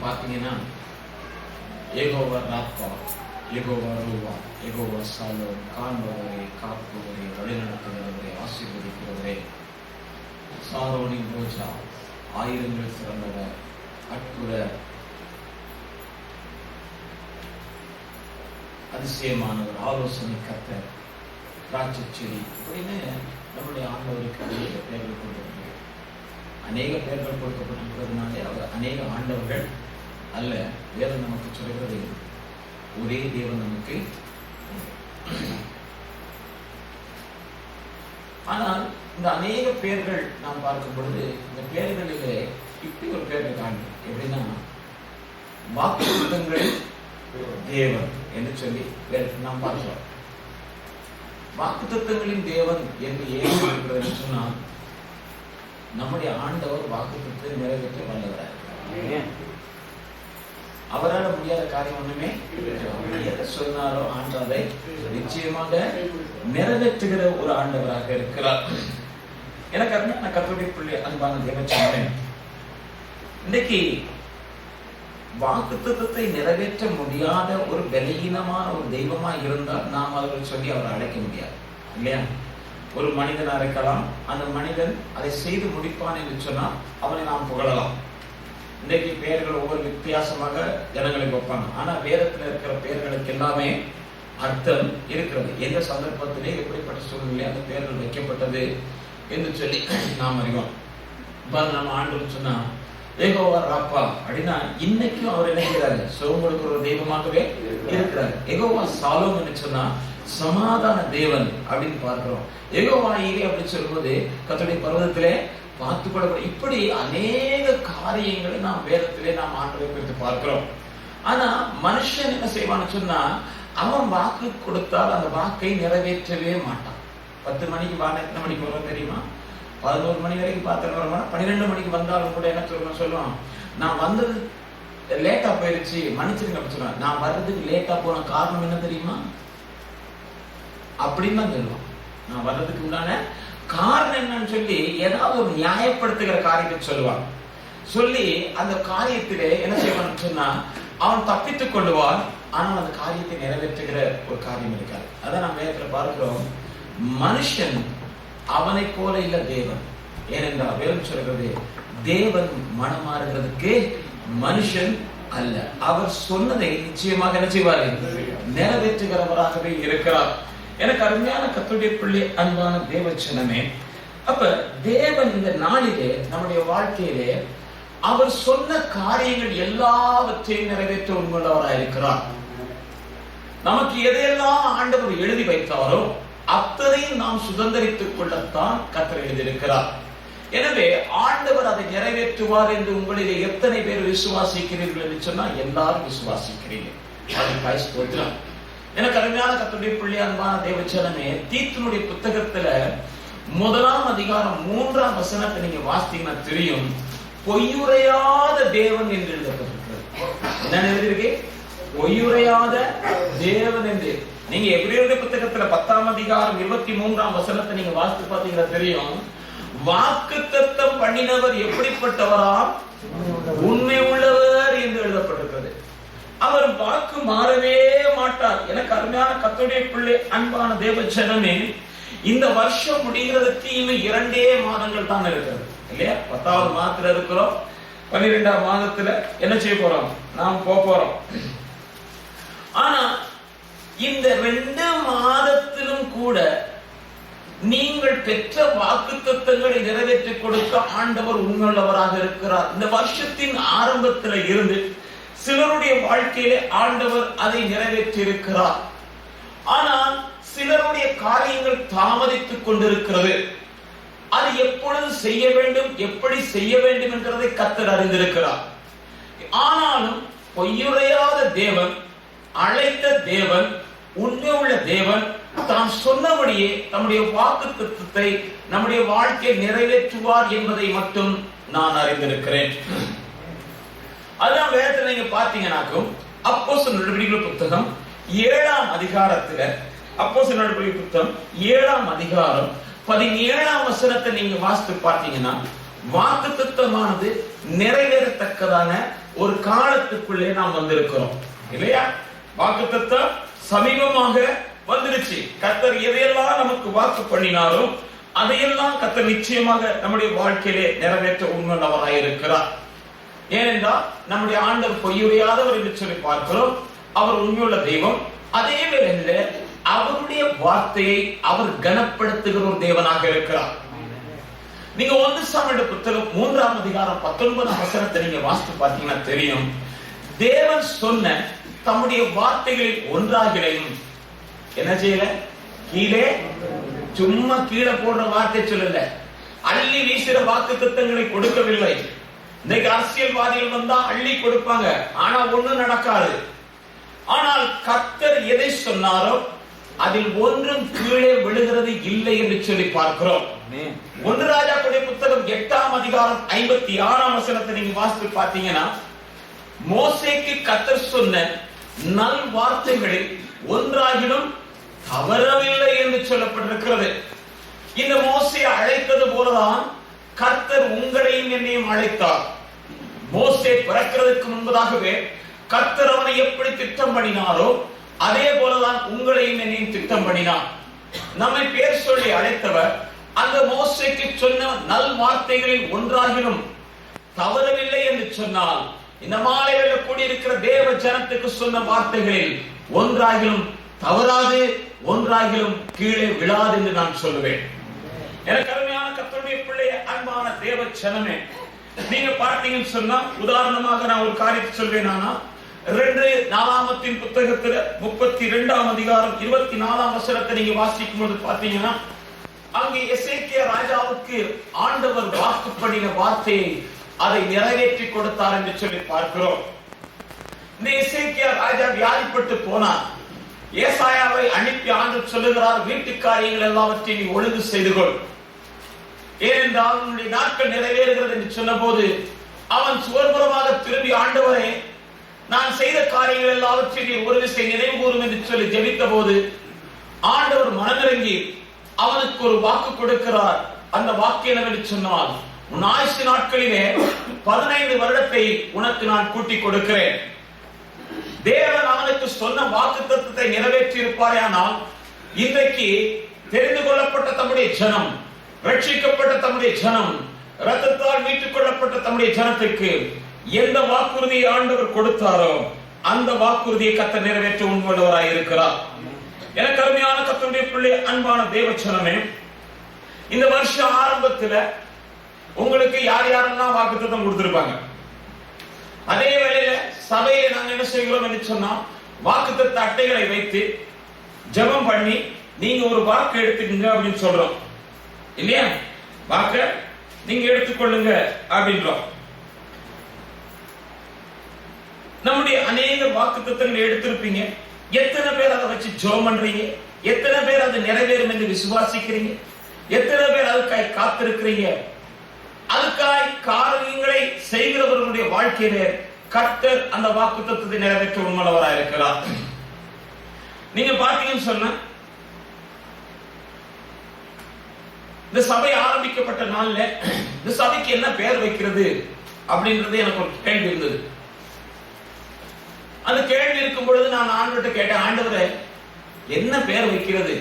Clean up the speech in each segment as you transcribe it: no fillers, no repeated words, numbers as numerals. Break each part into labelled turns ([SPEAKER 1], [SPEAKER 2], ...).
[SPEAKER 1] பார்த்தீங்கன்னா யெகோவா ராப்பா, யெகோவா ரூவா, யெகோவா சாலோம், காண்பவரே, காப்பவரே, வழிநடத்துகிறவரே, ஆசீர்வதிக்கிறவரே, சாரோனின் ரோஜா, ஆயிரங்கள் சிறந்தவர், அற்புத அதிசயமானவர், ஆலோசனை கர்த்தர், திராட்சை செடி, அப்படின்னு நம்முடைய ஆண்டவருக்கு அநேக பெயர்கள் கொடுக்கப்பட்டிருக்கிறது. அநேக பெயர்கள் கொடுக்கப்பட்டிருக்கிறதுனாலே அவர் அநேக ஆண்டவர்கள் அல்ல. வேதம் நமக்கு சொல்கிறது ஒரே தேவன் நமக்கு. ஆனால் இந்த அநேக பெயர்கள் நாம் பார்க்கும் பொழுது இந்த பெயர்களிலே இப்படி ஒரு பெயர்கள் காண்போம். எப்படின்னா வாக்குத்தத்தங்கள் தேவன் என்று சொல்லி நாம் பார்க்கிறோம். வாக்குத்தத்தங்களின் தேவன் என்று ஏன் இருக்கிறது சொன்னால் நம்முடைய ஆண்டவர் வாக்குத்தத்தை நிறைவேற்ற வல்லவராக. அவரால் முடியாத காரியம் ஒண்ணுமே எதை சொன்னாரோ ஆண்டவரை நிச்சயமாக நிறைவேற்றுகிற ஒரு ஆண்டவராக இருக்கிறார். எனக்கு அருமையான கர்த்தருடைய பிள்ளை, அன்பான தேவச்சனமே, இன்னைக்கு வாக்குத்தத்தத்தை நிறைவேற்ற முடியாத ஒரு பலவீனமான ஒரு தெய்வமா இருந்தால் நாம் அவர்கள் சொல்லி அவரை அழைக்க முடியாது இல்லையா? ஒரு மனிதன் அழைக்கலாம், அந்த மனிதன் அதை செய்து முடிப்பான் என்று சொன்னால் அவனை நாம் புகழலாம். இன்றைக்கு பெயர்கள் ஒவ்வொரு வித்தியாசமாக ஜனங்களுக்கு வைப்பாங்க. ஆனா வேதத்துல இருக்கிற பெயர்களுக்கு எல்லாமே அர்த்தம் இருக்கிறது. எந்த சந்தர்ப்பத்திலே எப்படிப்பட்ட சூழ்நிலை அந்த பெயர்கள் வைக்கப்பட்டது என்று சொல்லி நாம் அறிவோம். நம்ம ஆண்டவர் சொன்னா யெகோவா ராப்பா அப்படின்னா இன்னைக்கும் அவர் நினைக்கிறாரு சுகம் கொடுக்கிற ஒரு தெய்வமாகவே இருக்கிறார். யெகோவா சாலோம் என்று சொன்னா சமாதான தேவன் அப்படின்னு பார்க்கிறோம். யெகோவா ஈரே அப்படின்னு சொல்லும்போது கர்த்தருடைய பர்வதத்திலே பார்த்துக்கொள்ள, இப்படி அநேக காரியங்களை நாம் வேதத்திலே நாம் ஆண்டவரை குறித்து பார்க்கிறோம். ஆனா மனுஷன் என்ன செய்வான்னு சொன்னா அவன் வாக்கு கொடுத்தால் அந்த வாக்கை நிறைவேற்றவே மாட்டான். 10 மணிக்கு வாங்க, எத்தனை மணிக்கு வரும் தெரியுமா? 11 மணி வரைக்கும் பார்த்து வர 12 மணிக்கு வந்தாலும் கூட என்ன சொல்லுவான், நான் வந்தது லேட்டா போயிருச்சு மன்னிச்சிருங்க அப்படி சொல்லுவான். நான் வர்றதுக்கு லேட்டா போன காரணம் என்ன தெரியுமா அப்படின்னு தான் சொல்லுவான். நான் வர்றதுக்கு உண்டான காரணம் என்னன்னு சொல்லி ஏதாவது ஒரு நியாயப்படுத்துகிற காரியத்தை சொல்லுவான். சொல்லி அந்த காரியத்திலே என்ன செய்வான்னு சொன்னா அவன் தப்பித்துக் கொள்ளுவான். ஆனால் அந்த காரியத்தை நிறைவேற்றுகிற ஒரு காரியம் இருக்காது. அதான் நம்ம வேதத்துல பார்க்கிறோம், மனுஷன் அவனை போல இல்ல தேவன். ஏனென்றால் வேதம் சொல்கிறது தேவன் மனமாறுகிறதுக்கு மனுஷன் அல்ல, அவர் சொன்னதை நிச்சயமாக என்ன செய்வார், நிறைவேற்றுகிறவராகவே இருக்கிறார். எனக்கு அருமையான கர்த்தருடைய பிள்ளை, அன்பான தேவச்சனமே, அப்ப தேவன் இந்த நாளிலே நம்முடைய வாழ்க்கையிலே அவர் சொன்ன காரியங்கள் எல்லாவற்றையும் நிறைவேற்ற உண்மையுள்ளவராக இருக்கிறார். நமக்கு எதையெல்லாம் ஆண்டவர் எழுதி வைத்தாரோ அத்தனையும் நாம் சுதந்திரித்துக் கொள்ளத்தான் கர்த்தர் எழுதியிருக்கிறார். எனவே ஆண்டவர் அதை நிறைவேற்றுவார் என்று உங்களிலே எத்தனை பேர் விசுவாசிக்கிறீர்கள் என்று சொன்னா எல்லாரும் விசுவாசிக்கிறீர்கள். எனக்கு அருமையான கர்த்தருடைய பிள்ளை, அன்பான தேவச்சனமே, தீத்துனுடைய புத்தகத்துல 1ஆம் அதிகாரம் 3ஆம் வசனத்தை நீங்க வாசித்தீங்கன்னா தெரியும், பொய்யுரையாத தேவன் என்று எழுதப்பட்டிருக்கிறது. என்ன எழுதியிருக்கு? பொய்யுரையாத தேவன் என்று. நீங்க எபிரேயருடைய புத்தகத்துல 10ஆம் அதிகாரம் 23ஆம் வசனத்தை நீங்க வாசித்து பார்த்தீங்கன்னா தெரியும், வாக்குத்தத்தம் பண்ணினவர் எப்படிப்பட்டவரா? உண்மை உள்ளவர் என்று எழுதப்பட்டிருக்கிறது. அவர் வாக்கு மாறவே மாட்டார். எனக்கு அருமையான கர்த்தருடைய பிள்ளை, அன்பான தேவச்சனமே, இந்த வருஷம் முடிகிறதுக்கு இன்னும் 2 மாதங்கள் தான் இருக்கிறது இல்லையா? 10வது மாதத்துல இருக்கிறோம். 12ஆம் மாதத்துல என்ன செய்ய போறோம்? நாம் போறோம். ஆனா இந்த 2 மாதத்திலும் கூட நீங்கள் பெற்ற வாக்குத்தத்தங்களை நிறைவேற்றி கொடுக்க ஆண்டவர் உண்மையுள்ளவராக இருக்கிறார். இந்த வருஷத்தின் ஆரம்பத்தில் இருந்து சிலருடைய வாழ்க்கையிலே ஆண்டவர் அதை நிறைவேற்றி இருக்கிறார். ஆனால் சிலருடைய காரியங்கள் தாமதித்துக் கொண்டிருக்கிறது. அது எப்பொழுது செய்ய வேண்டும், எப்படி செய்ய வேண்டும் என்கிறதை கர்த்தர் அறிந்திருக்கிறார். ஆனாலும் பொய்யுரையாத தேவன், அழைத்த தேவன், உண்மை உள்ள தேவன் தான் சொன்னபடியே நம்முடைய வாக்குத்தத்தத்தை நம்முடைய வாழ்க்கை நிறைவேற்றுவார் என்பதை மட்டும் நான் அறிந்திருக்கிறேன். அதான் வேதத்துல நீங்க பாத்தீங்கன்னாக்கும் அப்போஸ்தலர் நடவடிக்கைகள் புத்தகம் 7ஆம் அதிகாரத்துல, அப்போஸ்தலர் நடவடிக்கைகள் புத்தகம் 7ஆம் அதிகாரம் 17ஆம் வசனத்தை நீங்க வாசித்து பார்த்தீங்கன்னா வாக்குத்தத்தமானது நிறைவேறத்தக்கதான ஒரு காலத்துக்குள்ளே நாம் வந்திருக்கிறோம் இல்லையா? வாக்குத்தத்தம் சமீபமாக வந்துருச்சு. கர்த்தர் எதையெல்லாம் நமக்கு வாக்கு பண்ணினாலும் அதையெல்லாம் கர்த்தர் நிச்சயமாக நம்முடைய வாழ்க்கையிலே நிறைவேற்ற உண்மையுள்ளவராயிருக்கிறார். ஏனென்றால் நம்முடைய ஆண்டவர் பொய்யுரையாதவர் என்று சொல்லி பார்க்கிறோம். அவர் உண்மையுள்ள தெய்வம். அதே வேளையிலே அவருடைய வார்த்தையை அவர் கனப்படுத்துகிற ஒரு தேவனாக இருக்கிறார். நீங்க 1 சாமுவேல் புத்தகம் 3ஆம் அதிகாரம் 19ஆம் வசனத்தை நீங்க வாசித்து பார்த்தீங்கன்னா தெரியும். தேவன் சொன்ன தம்முடைய வார்த்தைகளில் ஒன்றாகிலையும் என்ன செய்யல? கீழே சும்மா கீழே போடுற வார்த்தை சொல்லல, அள்ளி வீசுற வாக்குத்தத்தங்களை கொடுக்கவில்லை. இன்னைக்கு அரசியல்வாதிகள் வந்தா அள்ளி கொடுப்பாங்க, ஆனா ஒண்ணும் நடக்காது. ஆனால் கர்த்தர் எதை சொன்னாரோ அதில் ஒன்றும் கீழே விழுகிறது இல்லை என்று சொல்லி பார்க்கிறோம். 1 ராஜாக்களுடைய புத்தகம் 8ஆம் அதிகாரம் 56ஆம் வசனத்தை நீங்க வாசித்து பார்த்தீங்கன்னா, மோசேக்கு கர்த்தர் சொன்ன நல் வார்த்தைகளில் ஒன்றாகிலும் தவறவில்லை என்று சொல்லப்பட்டிருக்கிறது. இந்த மோசே அழைத்தது போலதான் கர்த்தர் உங்களையும் என்னையும் அழைத்தார். மோசே பிறக்கிறதுக்கு முன்பதாகவே கர்த்தர் அவனை எப்படி திட்டம் பண்ணினாரோ அதே போலதான் உங்களையும் என்னையும் திட்டம் பண்ணினார். நம்மை பேர் சொல்லி அழைத்தவர் அந்த மோசேக்கு சொன்ன நல் வார்த்தைகளில் ஒன்றாகிலும் தவறவில்லை என்று சொன்னால், இந்த மாலையில் கூடியிருக்கிற தேவ ஜனத்துக்கு சொன்ன வார்த்தைகளில் ஒன்றாகிலும் தவறாது, ஒன்றாகிலும் கீழே விழாது என்று நான் சொல்லுவேன். எனக்கு அருமையான கர்த்தருடைய பிள்ளையே, அன்பான தேவ ஜனமே, நீங்க பார்த்தீங்கன்னு சொன்னா, உதாரணமாக நான் ஒரு காரியத்தை சொல்வேன். ஆனா 2 நாளாகமத்தின் புத்தகத்துல 32ஆம் அதிகாரம் 24ஆம் வசனத்தை நீங்க வாசிக்கும் போது பாத்தீங்கன்னா, அங்கே எசேக்கியா ராஜாவுக்கு ஆண்டவர் வாக்கு பண்ணின வார்த்தையை அதை நிறைவேற்றி கொடுத்தார் என்று சொல்லி பார்க்கிறோம். இந்த எசேக்கியா ராஜா வியாதிப்பட்டு போனார். ஏசாயாவை அனுப்பி ஆண்டவர் சொல்லுகிறார், வீட்டு காரியங்கள் எல்லாவற்றையும் நீ ஒழுங்கு செய்து கொள், ஏனென்றால் உன்னுடைய நாட்கள் நிறைவேறுகிறது என்று சொன்ன போது அவன் சுவர்புறமாக திரும்பி, ஆண்டவரே நான் செய்த காரியங்கள் எல்லாவற்றையும் ஒரு விசை நினைவு கூறும் என்று சொல்லி ஜெபித்த போது ஆண்டவர் மனமிறங்கி அவனுக்கு ஒரு வாக்கு கொடுக்கிறார். அந்த வாக்கு என்னவென்று சொன்னால், உன் ஆயுசு நாட்களிலே 15 வருடத்தை உனக்கு நான் கூட்டி கொடுக்கிறேன். தேவன் அவனுக்கு சொன்ன வாக்குத்தத்தத்தை நிறைவேற்றி இருப்பாரே. ஆனால் இன்றைக்கு தெரிந்து கொள்ளப்பட்ட தம்முடைய ஜனம், ரட்சிக்கப்பட்ட தம்முடைய ஜனம், இரத்தத்தால் மீட்டுக் கொள்ளப்பட்ட தம்முடைய ஜனத்துக்கு எந்த வாக்குறுதியை ஆண்டவர் கொடுத்தாரோ அந்த வாக்குறுதியை கர்த்தர் நிறைவேற்ற உண்மையுள்ளவராய் இருக்கிறார். எனக்கு அருமையான கர்த்தருடைய பிள்ளை, அன்பான தேவ ஜனமே, இந்த வருஷ ஆரம்பத்துல உங்களுக்கு யார் யாரெல்லாம் வாக்குத்தத்தம் கொடுத்திருப்பாங்க. அதே வேளையில சபையில நாங்க என்ன செய்கிறோம் என்று சொன்னா, வாக்குத்தத்த அட்டைகளை வைத்து ஜெபம் பண்ணி நீங்க ஒரு வாக்கு எடுத்துக்கங்க அப்படின்னு சொல்றோம் இல்லையா? வாக்க நீங்க எடுத்துக்கொள்ளுங்க அப்படின்றோம். நம்முடைய அநேக வாக்குத்தத்தங்களை எடுத்திருப்பீங்க. எத்தனை பேர் அதை வச்சு ஜெபம் பண்றீங்க? எத்தனை பேர் அது நிறைவேறும் என்று விசுவாசிக்கிறீங்க? எத்தனை பேர் அதுக்காய் காத்திருக்கிறீங்க? அதுக்காய் காரியங்களை செய்கிறவர்களுடைய வாழ்க்கையிலே கர்த்தர் அந்த வாக்குத்தத்தத்தை நிறைவேற்ற உண்மையுள்ளவராய் இருக்கிறார். நீங்க பார்த்தீங்கன்னு சொன்ன, இந்த சபை ஆரம்பிக்கப்பட்ட நாள்ல இந்த சபைக்கு என்ன பெயர் வைக்கிறது அப்படின்றது எனக்கு ஒரு கேள்வி இருந்தது. அந்த கேள்வி இருக்கும் பொழுது நான் ஆண்டவர்கிட்ட கேட்டேன், ஆண்டவரே என்ன பெயர் வைக்கிறது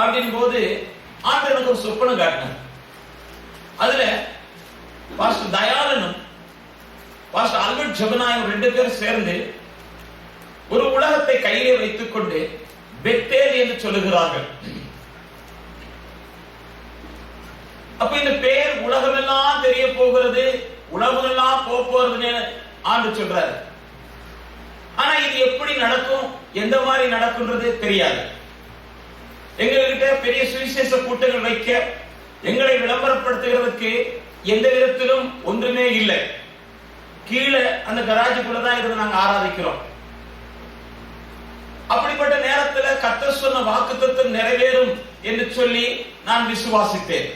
[SPEAKER 1] அப்படின் போது ஆண்டவர் எனக்கு ஒரு சொப்பனம் காட்டினார். அதுல பாஸ்டர் தயாளனும் பாஸ்டர் ஆல்பர்ட் ஜெபனாயும் 2 பேரும் சேர்ந்து ஒரு உலகத்தை கையிலே வைத்துக் கொண்டு பெத்தேல் என்று சொல்லுகிறார்கள். அப்ப இந்த பெயர் உலகமெல்லாம் தெரிய போகிறது, உலகமெல்லாம் போறதுன்னு ஆண்டு சொல்றாரு. ஆனா இது எப்படி நடக்கும், எந்த மாதிரி நடக்கும்ன்றது தெரியாது. எங்ககிட்ட பெரிய சுவிசேஷ கூட்டங்கள் வைக்க, எங்களை விளம்பரப்படுத்துகிறதுக்கு எந்த விதத்திலும் ஒன்றுமே இல்லை. கீழே அந்த கராஜுக்குள்ளதான் இருந்து நாங்க ஆராதிக்கிறோம். அப்படிப்பட்ட நேரத்துல கர்த்தர் சொன்ன வாக்குத்தத்தம் நிறைவேறும் என்று சொல்லி நான் விசுவாசித்தேன்.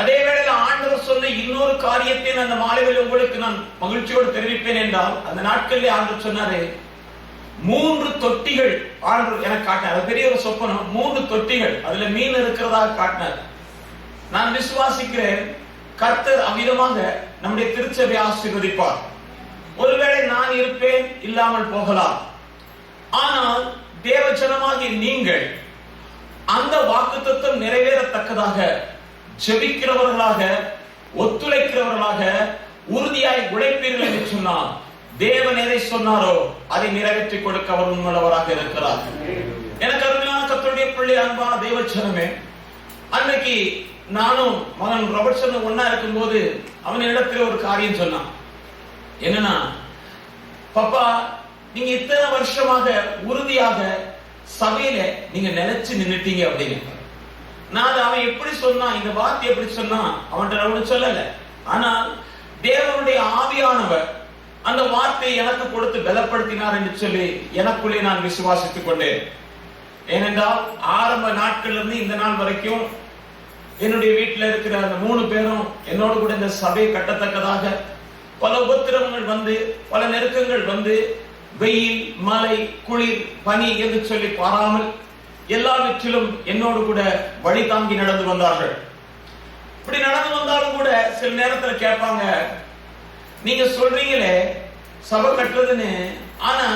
[SPEAKER 1] அதே வேளையில ஆண்டவர் சொன்ன இன்னொரு காரியத்தை அந்த மாலையில் உங்களுக்கு நான் மகிழ்ச்சியோடு தெரிவிப்பேன் என்றால், அந்த நாட்களிலே ஆண்டவர் சொன்னாரு, 3 தொட்டிகள் ஆண்டவர் எனக்கு காட்டினார். பெரிய ஒரு சொப்பனம், 3 தொட்டிகள், அதுல மீன் இருக்கிறதாக காட்டினார். நான் விசுவாசிக்கிறேன் கர்த்தர் அவ்விதமாக நம்முடைய திருச்சபை ஆசீர்வதிப்பார். ஒருவேளை நான் இருப்பேன், இல்லாமல் போகலாம். ஆனால் தேவஜனமாகிய நீங்கள் அந்த வாக்குத்தத்தம் நிறைவேறத்தக்கதாக ஜெபிக்கிறவர்களாக, ஒத்துழைக்கிறவர்களாக, உறுதியாய் உழைப்பீர்கள் என்று சொன்னால் தேவன் எதை சொன்னாரோ அதை நிறைவேற்றி கொடுக்க அவர் உண்மையுள்ளவராக இருக்கிறார். எனக்கு அருமையான கர்த்தருடைய பிள்ளை, அன்பான தேவஜனமே, அன்னைக்கு நானும் மகன் ராபர்ட்சன் ஒன்னா இருக்கும் போது அவன் இடத்துல ஒரு காரியம் சொன்னான். என்னன்னா, பாப்பா, நீங்க இத்தனை வருஷமாக உறுதியாக சபையில நீங்க நிலைச்சு நின்னுட்டீங்க அப்படின்னு. நான் அவன் எப்படி சொன்னான், இந்த வார்த்தை எப்படி சொன்னான் அவன் சொல்லல. ஆனால் தேவனுடைய ஆவியானவர் அந்த வார்த்தையை எனக்கு கொடுத்து பலப்படுத்தினார் என்று சொல்லி எனக்குள்ளே நான் விசுவாசித்துக் கொண்டேன். ஏனென்றால் ஆரம்ப நாட்கள்ல இருந்து இந்த நாள் வரைக்கும் என்னுடைய வீட்டில் இருக்கிற அந்த 3 பேரும் என்னோடு கூட இந்த சபை கட்டத்தக்கதாக பல உபத்திரவங்கள் வந்து, பல நெருக்கங்கள் வந்து, வெயில், மழை, குளிர், பனி என்று சொல்லி பாராமல் எல்லாவற்றிலும் என்னோடு கூட வழி தாங்கி நடந்து வந்தார்கள். இப்படி நடந்து வந்தாலும் கூட சில நேரத்தில் கேட்பாங்க, நீங்க சொல்றீங்களே சபை கட்டுறதுன்னு, ஆனா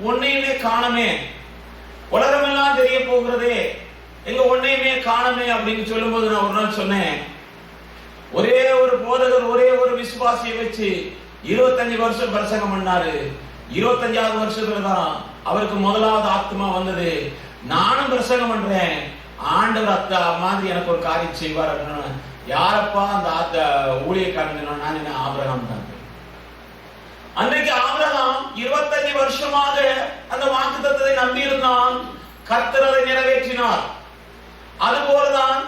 [SPEAKER 1] ஒன்னையுமே காணமே, உலகமெல்லாம் தெரிய போகிறதே, எங்க ஒன்னையுமே காணமே அப்படின்னு சொல்லும் போது நான் ஒரு நாள் சொன்னேன், ஒரே ஒரு போதகர் ஒரே ஒரு விசுவாசியை வச்சு 25 வருஷம் பிரசங்கம் பண்ணாரு. 25வது வருஷத்துல தான் அவருக்கு முதலாவது ஆத்மா வந்தது. நானும் பிரசங்கம் பண்றேன், ஆண்டவர் அத்தா மாதிரி எனக்கு ஒரு காரியம் செய்வார். யாரப்பா அந்த ஊழியக்காரன்? நான் என்ன, ஆபிரகாம் தான். அன்றைக்கு ஆபிரகாம் 25 வருஷமாக அந்த வாக்குத்தத்தத்தை நம்பியிருந்தான். கர்த்தர் அதை நிறைவேற்றினார். அதுபோலதான்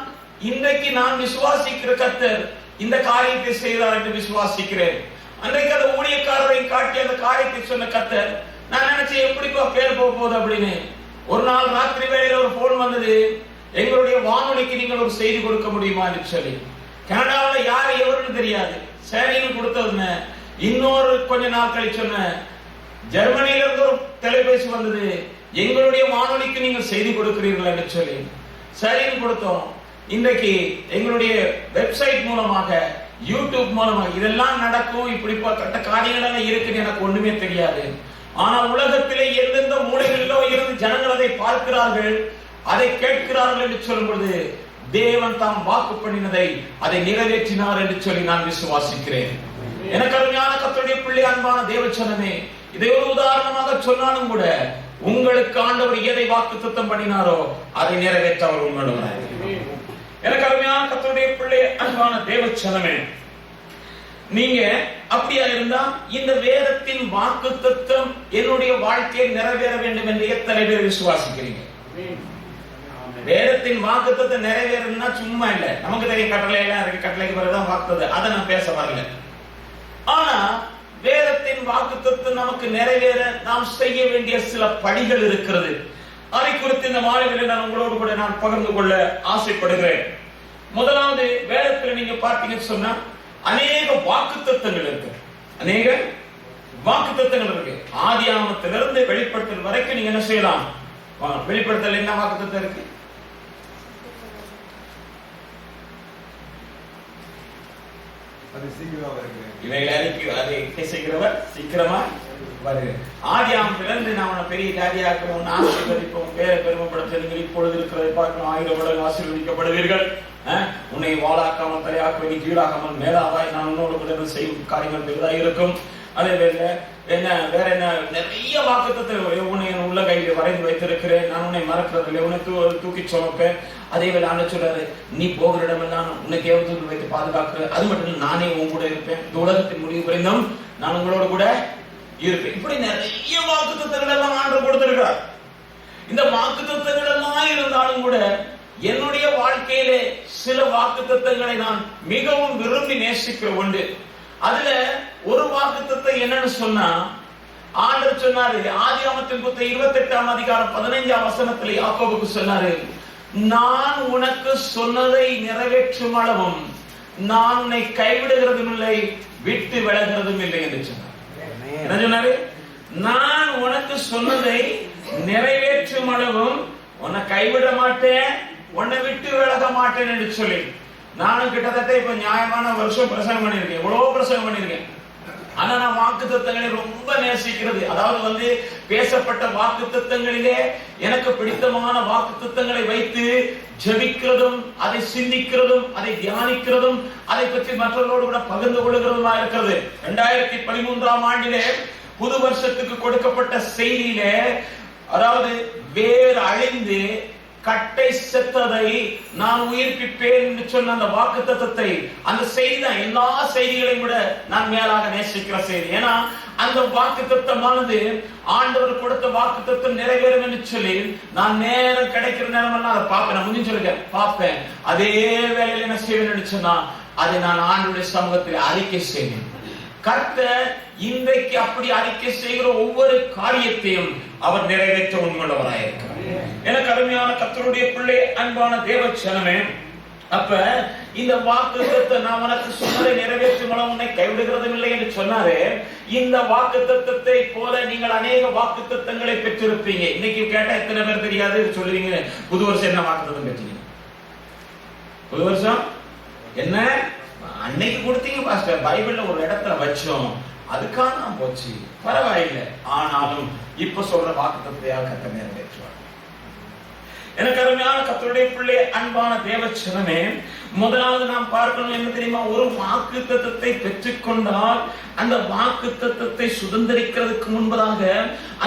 [SPEAKER 1] இன்றைக்கு நான் விசுவாசிக்கிற கர்த்தர் இந்த காரியத்தை செய்தார் என்று விசுவாசிக்கிறேன். அன்றைக்கு அந்த ஊழியக்காரரை காட்டி அந்த காரியத்தை சொன்ன கர்த்தர், நான் நினைச்சேன் எப்படிப்பா பேர் போக போகுது அப்படின்னு. ஒரு நாள் ராத்திரி வேளையில ஒரு போன் வந்தது, எங்களுடைய வானொலிக்கு நீங்கள் ஒரு செய்தி கொடுக்க முடியுமா என்று சொல்லி. கனடாவில் யாரு எவருன்னு தெரியாது, சரின்னு கொடுத்ததுன்னு. இன்னொரு கொஞ்ச நாள் கழிச்சு சொன்ன, ஜெர்மனியில இருந்து ஒரு தொலைபேசி வந்தது, எங்களுடைய வானொலிக்கு நீங்கள் செய்தி கொடுக்கிறீர்கள் என்று சொல்லி. சரின்னு கொடுத்தோம். இன்றைக்கு எங்களுடைய வெப்சைட் மூலமாக, யூடியூப் மூலமாக இதெல்லாம் நடக்கும். இப்படிப்பட்ட காரியங்கள் இருக்குன்னு எனக்கு ஒண்ணுமே தெரியாது. ஆனால் உலகத்திலே எந்தெந்த மூலைகளிலோ இருந்து ஜனங்கள் அதை பார்க்கிறார்கள், அதை கேட்கிறார்கள் என்று சொல்லும் பொழுது தேவன் தாம் வாக்கு பண்ணினதை அதை நிறைவேற்றினார் என்று சொல்லி நான் விசுவாசிக்கிறேன். எனக்கு அருமையான கர்த்தருடைய பிள்ளை, அன்பான தேவஜனமே, இதை ஒரு உதாரணமாக சொன்னாலும் கூட உங்களுக்கு ஆண்டவர் எதை வாக்குத்தத்தம் பண்ணினாரோ அதை நிறைவேற்ற அவர் உண்மையுள்ளவர். எனக்கு அருமையான கர்த்தருடைய பிள்ளை, அன்பான தேவஜனமே, நீங்க அப்படியா இருந்தா இந்த வேதத்தின் வாக்குத்தத்தம் என்னுடைய வாழ்க்கையில் நிறைவேற வேண்டும் என்று எத்தனை பேர் விசுவாசிக்கிறீங்க? வேதத்தின் வாக்குத்தத்தம் நிறைவேறணும்னா சும்மா இல்ல, நமக்கு தெரியும் கட்டளை எல்லாம் இருக்கு, கட்டளைக்கு பிறகுதான் வாக்குத்தத்தம், அதை நான் பேச வரல. ஆனா வேதத்தின் வாக்குத்தத்தம் நமக்கு நிறைவேற நாம் செய்ய வேண்டிய சில படிகள் இருக்கிறது. அதை குறித்து இந்த மாலையில் நான் உங்களோடு கூட நான் பகிர்ந்து கொள்ள ஆசைப்படுகிறேன். முதலாவது, வேதத்தில் நீங்க பார்த்தீங்கன்னு சொன்னா அநேக வாக்குத்தத்தங்கள் இருக்கு. அநேக வாக்குத்தத்தங்கள் இருக்கு. ஆதியாகமத்திலிருந்து வெளிப்படுத்தல் வரைக்கும் நீங்க என்ன செய்யலாம்? வெளிப்படுத்தல் என்ன வாக்குத்தத்தம் இருக்கு? சீக்கிரமா வருது. ஆதியாகமத்திலிருந்து நான் பெரிய காரியாக்குவோம், ஆசீர்வதிப்போம், பேரை பெருமைப்படுத்த நீங்கள் இப்பொழுது இருக்கிறதை பார்க்கணும், 1000 மடங்கு ஆசீர்வதிக்கப்படுவீர்கள், உன்னை வாழாக்காமல் தலையாக்குவதை கீழாகாமல் மேலாவாய் நான் உன்னோடு கூட செய்யும் காரியங்கள் பெரிதாக இருக்கும். அதே வேற என்ன நிறைய வாக்குத்தத்தம், உன்னை என் உள்ள கையில் வரைந்து வைத்திருக்கிறேன், நான் உன்னை மறக்கிறதில்லை, உன்னை தூக்கி சுமப்பேன். அதே வேலை ஆண்டு சொல்றாரு, நீ போகிற இடமெல்லாம் உன்னை தேவதூதர்கள் வைத்து பாதுகாக்கிறேன், அது மட்டும் இல்லை நானே உன் கூட இருப்பேன், இந்த உலகத்தின் முடிவு வரைந்தும் நான் உங்களோட கூட இருப்பேன். இப்படி நிறைய வாக்குத்தத்தங்கள் எல்லாம் ஆண்டவர் கொடுத்திருக்கிறார். இந்த வாக்குத்தத்தங்கள் எல்லாம் இருந்தாலும் கூட என்னுடைய வாழ்க்கையிலே சில வாக்குத்தத்தங்களை நான் மிகவும் விரும்பி நேசிக்க உண்டு. அதுல ஒரு வாக்குத்தத்தம் என்னன்னு சொன்னா, ஆண்டவர் சொன்னாரு, ஆதியாகமத்தின் புத்தகம் 28ஆம் அதிகாரம் 15ஆம் வசனத்தில் யாக்கோபுக்கு சொன்னாரு, நான் உனக்கு சொன்னதை நிறைவேற்றும் அளவும் நான் உன்னை கைவிடுகிறதும் இல்லை, விட்டு விலகிறதும் இல்லை என்று சொன்னார். என்ன சொன்னாரு? நான் உனக்கு சொன்னதை நிறைவேற்றும் அளவும் உன்னை கைவிட மாட்டேன், உன்னை விட்டு விலக மாட்டேன் என்று சொல்லி நானும் கிட்டத்தட்ட இப்ப நியாயமான வருஷம் பிரசங்கம் பண்ணிருக்கேன், எவ்வளவு பிரசங்கம் பண்ணிருக்கேன். ஆனா நான் வாக்குத்தத்தங்களை ரொம்ப நேசிக்கிறது. அதாவது பேசப்பட்ட வாக்குத்தத்தங்களிலே எனக்கு பிடித்தமான வாக்குத்தத்தங்களை வைத்து ஜெபிக்கிறதும், அதை சிந்திக்கிறதும், அதை தியானிக்கிறதும், அதை பற்றி மற்றவர்களோடு கூட பகிர்ந்து கொள்ளுகிறதுமா இருக்கிறது. 2013ஆம் ஆண்டிலே புது வருஷத்துக்கு கொடுக்கப்பட்ட செய்தியிலே, அதாவது வேர் அழிந்து கட்டை செத்ததை நான் உயிர்ப்பிப்பேன் என்று சொன்ன அந்த வாக்குத்தத்தத்தை, அந்த செய்தி தான் எல்லா செய்திகளையும் விட நான் மேலாக நேசிக்கிற செய்தி. ஏன்னா அந்த வாக்குத்தத்தமானது ஆண்டவர் கொடுத்த வாக்குத்தத்தம் நிறைவேறும் என்று சொல்லி நான் நேரம் கிடைக்கிற நேரம் அதை பார்ப்பேன். நான் முடிஞ்சு சொல்லுங்க பார்ப்பேன். அதே வேலையில என்ன செய்வேன் சொன்னா அதை நான் ஆண்டவருடைய சமூகத்தில் அறிக்கை செய்வேன். கர்த்தர் இன்றைக்கு அப்படி அறிக்கை செய்கிற ஒவ்வொரு காரியத்தையும் அவர் நிறைவேற்ற உண்மையுள்ளவராயிருக்கிறார். எனக்கு அருமையான கர்த்தருடைய பிள்ளை, அன்பான தேவச்சனமே, அப்ப இந்த வாக்குத்தத்தத்தை நான் உனக்கு சொன்னதை நிறைவேற்றும் மூலம் உன்னை கைவிடுகிறதும் இல்லை என்று சொன்னாரே, இந்த வாக்குத்தத்தத்தை போல நீங்கள் அநேக வாக்குத்தத்தங்களை பெற்றிருப்பீங்க. இன்னைக்கு கேட்டா எத்தனை பேர் தெரியாது சொல்லுவீங்க, புது வருஷம் என்ன வாக்குத்தத்தம் பெற்றீங்க? புது வருஷம் என்ன அன்னைக்கு கொடுத்தீங்க பாஸ்டர், பைபிள்ல ஒரு இடத்துல வச்சோம், அதுக்காக போச்சு, பரவாயில்லை. ஆனாலும் இப்ப சொல்ற வாக்குத்தத்தையாக கர்த்தர் நிறைவேற்றுவார். எனக்கு அருமையான கர்த்தருடைய பிள்ளை, அன்பான தேவச்சனமே, முதலாவது நாம் பார்க்கணும் என்ன தெரியுமா? ஒரு வாக்குத்தத்தத்தை பெற்றுக்கொண்டால் அந்த வாக்குத்தத்தத்தை சுதந்திரிக்கிறதுக்கு முன்பதாக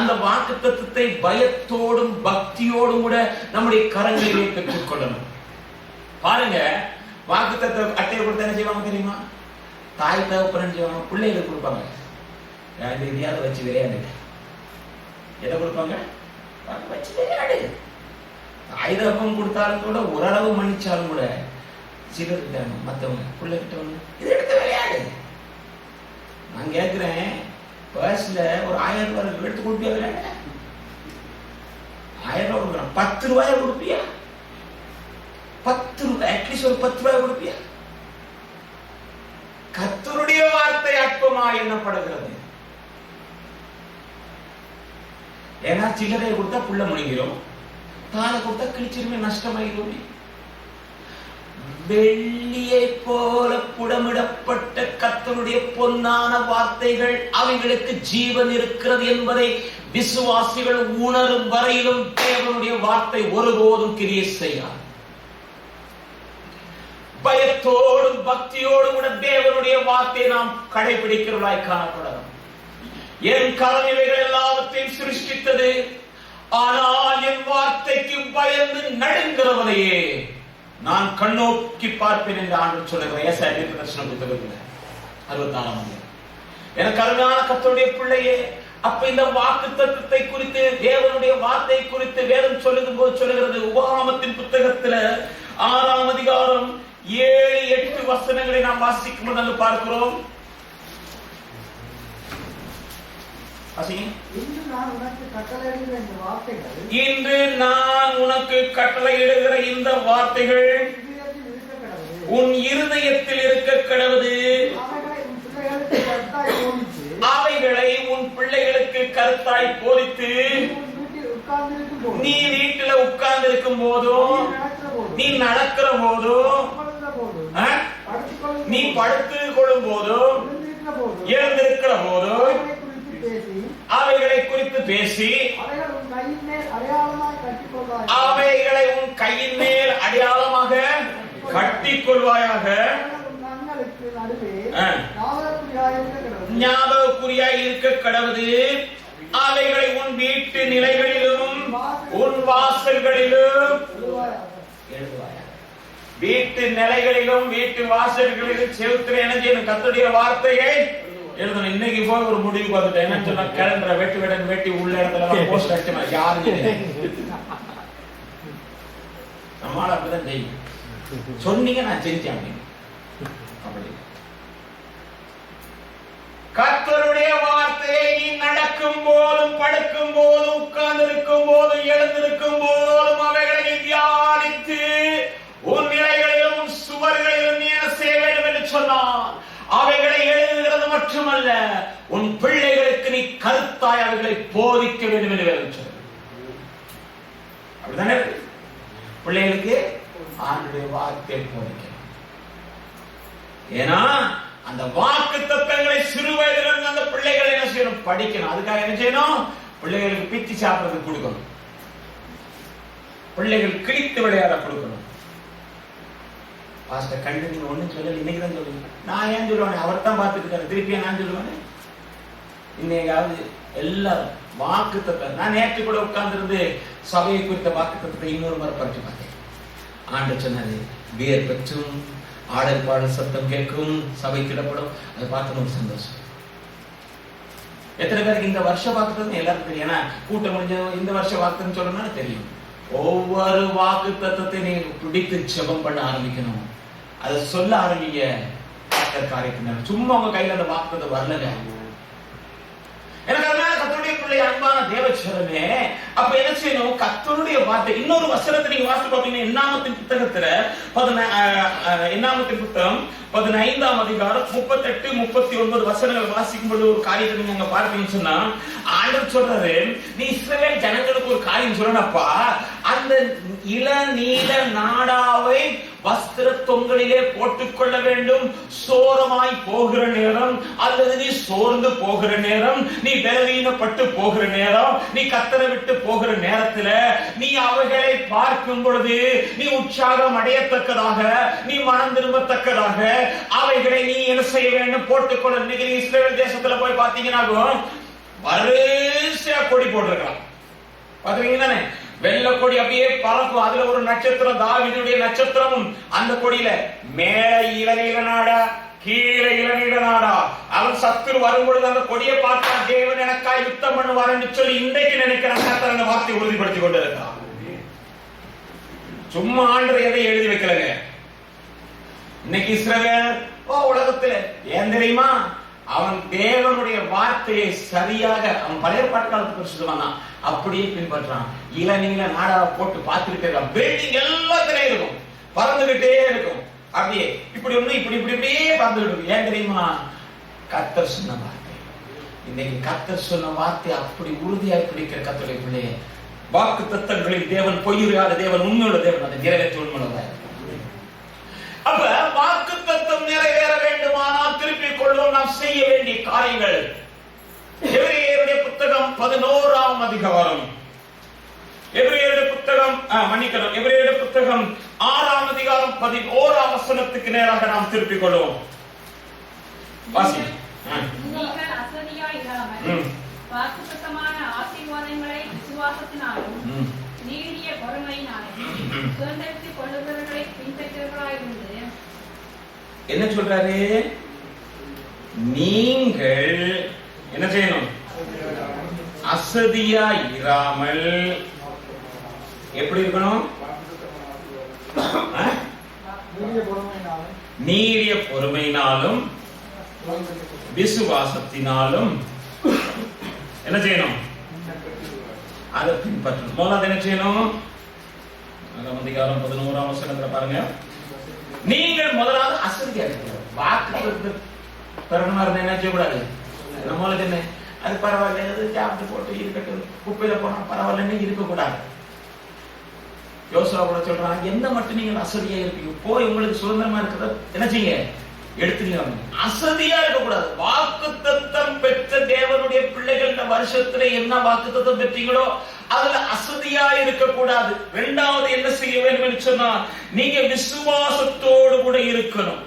[SPEAKER 1] அந்த வாக்குத்தத்தத்தை பயத்தோடும் பக்தியோடும் கூட நம்முடைய கரங்களிலே பெற்றுக்கொள்ளணும். பாருங்க, வாக்குத்தத்த அட்டையை கொடுத்து என்ன செய்வாங்க தெரியுமா? தாய் தகப்பன் செய்வாங்க, பிள்ளைகளுக்கு கொடுப்பாங்க. எதையாவது வச்சு விளையாடு, எதை கொடுப்பாங்க? வச்சு விளையாடு. தாய் தகப்பன் கொடுத்தாலும் கூட ஓரளவு மன்னிச்சாலும் கூட சிலர் மற்றவங்க பிள்ளைகிட்ட இதை எடுத்து விளையாடு. நான் கேட்கிறேன், பர்ஸ்ல ஒரு 1000 ரூபாய் எடுத்து கொடுப்பியா? விளையாட 1000 ரூபாய் கொடுக்குறான், 10 ரூபாய் கொடுப்பியா? 10 ரூபாய், அட்லீஸ்ட் ஒரு 10 ரூபாய் கொடுப்பியா? கர்த்தருடைய வார்த்தை அற்பமா எண்ணப்படுகிறது. ஏன்னா சில்லறை கொடுத்தா புள்ள முழுங்கிரும், தாளை கொடுத்தா கிழிச்சிருமே, நஷ்டமாயிரும். வெள்ளியை போல புடமிடப்பட்ட கர்த்தருடைய பொன்னான வார்த்தைகள், அவைகளுக்கு ஜீவன் இருக்கிறது என்பதை விசுவாசிகள் உணரும் வரையிலும் தேவனுடைய வார்த்தை ஒருபோதும் கிரியை செய்யாது. பயத்தோடும் பக்தியோடும் கூட தேவனுடைய வார்த்தையை நாம் கடைபிடிக்கிறவர்களாய் காணப்படலாம். என் கரம் இவைகள் எல்லாவற்றையும் சிருஷ்டித்தது, ஆனால் என் வார்த்தைக்கு பயந்து நடுங்கிறவரையே நான் கண்ணோக்கி பார்ப்பேன் என்று ஆண்டவர் சொல்லுகிற ஏசாயா தீர்க்கதரிசன புத்தகத்தில் 64ஆம் அதிகாரம். எனக்கு அருமையான கர்த்தருடைய பிள்ளையே, அப்ப இந்த வாக்குத்தத்தத்தை குறித்து, தேவனுடைய வார்த்தை குறித்து வேதம் சொல்லும் போது சொல்லுகிறது. உபாகமத்தின் புத்தகத்துல 6ஆம் அதிகாரம் 7-8 வசனங்களை நாம் வாசிக்கும் போது பார்க்கிறோம். இன்று நான் உனக்கு கட்டளையிடுகிற இந்த வார்த்தைகள் உன் இருதயத்தில் இருக்க கடவுது, அவைகளை உன் பிள்ளைகளுக்கு கருத்தாய் போதித்து நீ வீட்டில் உட்கார்ந்து இருக்கும் போதும், நீ நடக்கிற போதும், நீ படுத்து கொள்ளும் போதும், எழுந்திருக்கிற போதும் அவைகளை குறித்து பேசி அவைகளை உன் கையின் மேல் அடையாளமாக கட்டிக் கொள்வாயாக. ஞாபகக்குறியாய் இருக்க கடவுது, அவைகளை உன் வீட்டு நிலைகளிலும் உன் வாசல்களிலும் எழுதுவாயாக. வீட்டு நிலைகளிலும் வீட்டு வாசல்களிலும் செவுத்துல என்ன செய்யணும்? கர்த்தருடைய வார்த்தையை எழுதணும். இன்னைக்கு போய் ஒரு முடிவு பார்த்துட்டேன், என்ன சொன்னா, கேலண்டரை வெட்டி உள்ள இடத்துல போஸ்ட் அடிச்சா யாரு நம்மளால அப்படிதான் செய்யும். சொன்னீங்க, நான் செஞ்சேன். அப்படி கர்த்தருடைய வார்த்தையை நீ நடக்கும் போதும், படுக்கும் போதும், உட்கார்ந்து இருக்கும் போதும், எழுந்திருக்கும் போதும் அவைகளை தியானித்து உன் நிலைகளிலும் உன் சுவர்களிலும் நீ என்ன செய்ய வேண்டும் என்று சொன்னான். அவைகளை எழுதுகிறது மட்டுமல்ல, உன் பிள்ளைகளுக்கு நீ கருத்தாய் அவைகளை போதிக்க வேண்டும் என்று வேதம் சொல்லுகிறது. அப்படித்தானே? பிள்ளைகளுக்கு ஆண்டவருடைய வார்த்தையை போதிக்கணும். ஏன்னா அந்த வாக்கு தத்தங்களை சிறு வயதிலிருந்து அந்த பிள்ளைகளை என்ன செய்யணும்? படிக்கணும். அதுக்காக என்ன செய்யணும்? பிள்ளைகளுக்கு பிச்சு சாப்பிடுறதுக்கு கொடுக்கணும், பிள்ளைகள் கிழித்து விளையாட கொடுக்கணும். பாஸ்டர் கண்டு நீங்க ஒண்ணும் சொல்லல, இன்னைக்கு தான் சொல்லுங்க. நான் ஏன் சொல்லுவேன்? அவர் தான் பார்த்துட்டு இருக்காரு, திருப்பியா நான் சொல்லுவேன்? இன்னைக்காவது எல்லாரும் வாக்கு தத்தம். நான் நேற்று கூட உட்கார்ந்து இருந்து சபையை குறித்த வாக்கு தத்தத்தை இன்னொரு முறை படிச்சு பார்த்தேன். ஆண்டு சொன்னது வேர் பெற்றும் ஆடல் பாடல் சத்தம் கேட்கும், சபை கிடப்படும். அதை பார்த்து ஒரு சந்தோஷம். எத்தனை பேருக்கு இந்த வருஷம் வாக்குத்தத்தம் எல்லாருக்கும் தெரியும்? ஏன்னா கூட்டம் முடிஞ்ச இந்த வருஷம் வாக்குன்னு சொல்லணும்னா தெரியும். ஒவ்வொரு வாக்கு தத்தத்தை நீங்க பிடித்து ஜெபம் பண்ண ஆரம்பிக்கணும். அதை சொல்ல ஆரம்பிங்க. காரியத்தினர் சும்மா உங்க கையில அந்த வாக்குத்தத்தம் வரலங்க. கர்த்தருடைய பிள்ளை, அன்பான தேவச்சரமே, அப்ப என்ன செய்யணும்? கர்த்தருடைய வார்த்தை. இன்னொரு வசனத்தை நீங்க வாசித்து பாத்தீங்கன்னா என்னாமத்தின் புத்தகத்துல என்னாமத்தின் புத்தகம் 15ஆம் அதிகாரம் 38, 39 வசனங்கள் வாசிக்கும் பொழுது ஒரு காரியத்தை நீங்க பார்த்தீங்கன்னு சொன்னா, ஆண்டவர் சொல்றாரு, நீ இஸ்ரவேல் ஜனங்களுக்கு ஒரு காரியம் சொல்லணும்ப்பா. அந்த இளநீல நாடாவை வஸ்திர தொங்கலிலே போட்டுக்கொள்ள வேண்டும். சோரமாய் போகிற நேரம், அல்லது நீ சோர்ந்து போகிற நேரம், நீ பலவீனப்பட்டு போகிற நேரம், நீ கர்த்தரை விட்டு போகிற நேரத்துல நீ அவைகளை பார்க்கும் பொழுது நீ உற்சாகம் அடையத்தக்கதாக, நீ மனம் திரும்பத்தக்கதாக அவைகளை நீ என்ன செய்ய வேண்டும்? போட்டுக்கொள்ள. இன்னைக்கு இஸ்ரவேல் தேசத்துல போய் பாத்தீங்கன்னா வரிசையா கொடி போட்டிருக்கலாம், பாத்துறீங்க தானே? வெள்ளை கொடி அப்படியே பறக்கும். அதுல ஒரு நட்சத்திரம், தாவீதுடைய நட்சத்திரமும் அந்த கொடியில. மேல இளநீல நாடா, கீழே இளநீல நாடா. அவன் சத்துரு வரும்பொழுது அந்த கொடியை பார்த்தா தேவன் எனக்காய் யுத்தம் பண்ணுவார்னு சொல்லி இன்றைக்கு நினைக்கிறான். கர்த்தர் அந்த வார்த்தையை உறுதிப்படுத்திக் கொண்டு இருக்கான். சும்மா ஆண்டவர் எதை எழுதி வைக்கலங்க. இன்னைக்கு இஸ்ரவேல் உலகத்துல ஏன் தெரியுமா? அவன் தேவனுடைய வார்த்தையை சரியாக, அவன் பழைய பாட்டுக்காலத்துக்கு பரிசுத்தமானான், அப்படியே பின்பற்றான். இளநீல நாடாவை போட்டு பார்த்துக்கிட்டே இருக்கான். பில்டிங் எல்லாத்திலையும் இருக்கும், பறந்துகிட்டே இருக்கும். அப்படியே இப்படி ஒண்ணு இப்படி இப்படி இப்படியே பறந்துகிட்டு இருக்கும். ஏன் தெரியுமா? கர்த்தர் சொன்ன வார்த்தை. இன்னைக்கு கர்த்தர் சொன்ன வார்த்தை அப்படி உறுதியாக பிடிக்கிற கர்த்தருடைய பிள்ளையே, வாக்கு தத்தங்களில் தேவன் பொய்யுரையாத தேவன், உண்மையுள்ள தேவன், அதை நிறைவேற்ற உண்மையுள்ளதாக. அப்ப வாக்கு தத்தம் நிறைவேற வேண்டுமானால் திருப்பிக் கொள்வோம் நாம் செய்ய வேண்டிய காரியங்கள். எபிரேயருடைய புத்தகம் 11ஆம் அதிகாரம், எபிரேயருடைய புத்தகம் எபிரேயருடைய புத்தகம் 6ஆம் அதிகாரம் 11ஆம் வசனத்துக்கு நேராக நாம் திருப்பிக் கொள்வோம். வாசி.
[SPEAKER 2] நீங்கள் அசதியாய் இராமல் வாக்குத்தத்தமான ஆசீர்வாதங்களை விசுவாசத்தினாலும் நீடிய பொறுமையினாலும் சுதந்திரத்துக் கொள்ளுகிறவர்களை பின்பற்றுகிறவர்களாயிருந்து.
[SPEAKER 1] என்ன சொல்றாரு? நீங்கள் என்ன செய்யணும்? அசதியா இராமல் எப்படி இருக்கணும்? நீடிய பொறுமையினாலும் விசுவாசத்தினாலும் என்ன செய்யணும்? அதை பின்பற்றணும். முதல்ல என்ன செய்யணும்? அதிகாரம் 11ஆம் வசனத்துல பாருங்க. நீங்கள் முதலாவது அசதியா இருக்கிறது. வாக்கு பிறகுமா இருந்தா என்ன செய்யக்கூடாது? நம்மளுக்கு என்ன, அது பரவாயில்ல, அது சாப்பிட்டு போட்டு இருக்கட்டும், குப்பையில போனா பரவாயில்லன்னு இருக்கக்கூடாது. யோசுவா கூட சொல்றாங்க, எந்த மட்டும் நீங்கள் அசதியா இருப்பீங்க, போய் உங்களுக்கு சுதந்திரமா இருக்கிறத என்ன செய்ய எடுத்துங்க. அசதியா இருக்கக்கூடாது. வாக்கு தத்தம் பெற்ற தேவனுடைய பிள்ளைகள் இந்த வருஷத்துல என்ன வாக்கு தத்தம் பெற்றீங்களோ அதுல அசதியா இருக்கக்கூடாது. இரண்டாவது என்ன செய்ய வேண்டும் என்று சொன்னா, நீங்க விசுவாசத்தோடு கூட இருக்கணும்.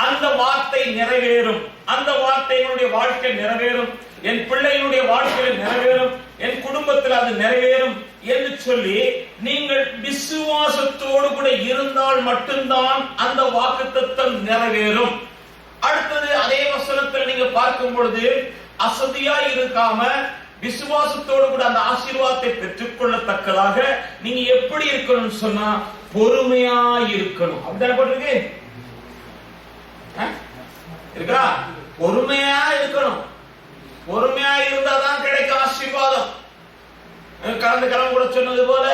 [SPEAKER 1] அந்த வார்த்தை நிறைவேறும், அந்த வார்த்தை என்னுடைய வாழ்க்கை நிறைவேறும், என் பிள்ளைகளுடைய வாழ்க்கையில் நிறைவேறும், என் குடும்பத்தில் அது நிறைவேறும் என்று சொல்லி நீங்கள் விசுவாசத்தோடு கூட இருந்தால் மட்டும்தான் அந்த வாக்குத்தத்தம் நிறைவேறும். அடுத்தது அதே வசனத்தில் நீங்க பார்க்கும் பொழுது அசதியா இருக்காம விசுவாசத்தோடு கூட அந்த ஆசீர்வாதத்தை பெற்றுக் கொள்ளத்தக்கதாக நீங்க எப்படி இருக்கணும் சொன்னா, பொறுமையா இருக்கணும். அப்படித்தானே போட்டிருக்கு இருக்கா? பொறுமையா இருக்கணும். பொறுமையா இருந்தாதான் கிடைக்கும் ஆசீர்வாதம். கடந்த காலம் கூட சொன்னது போல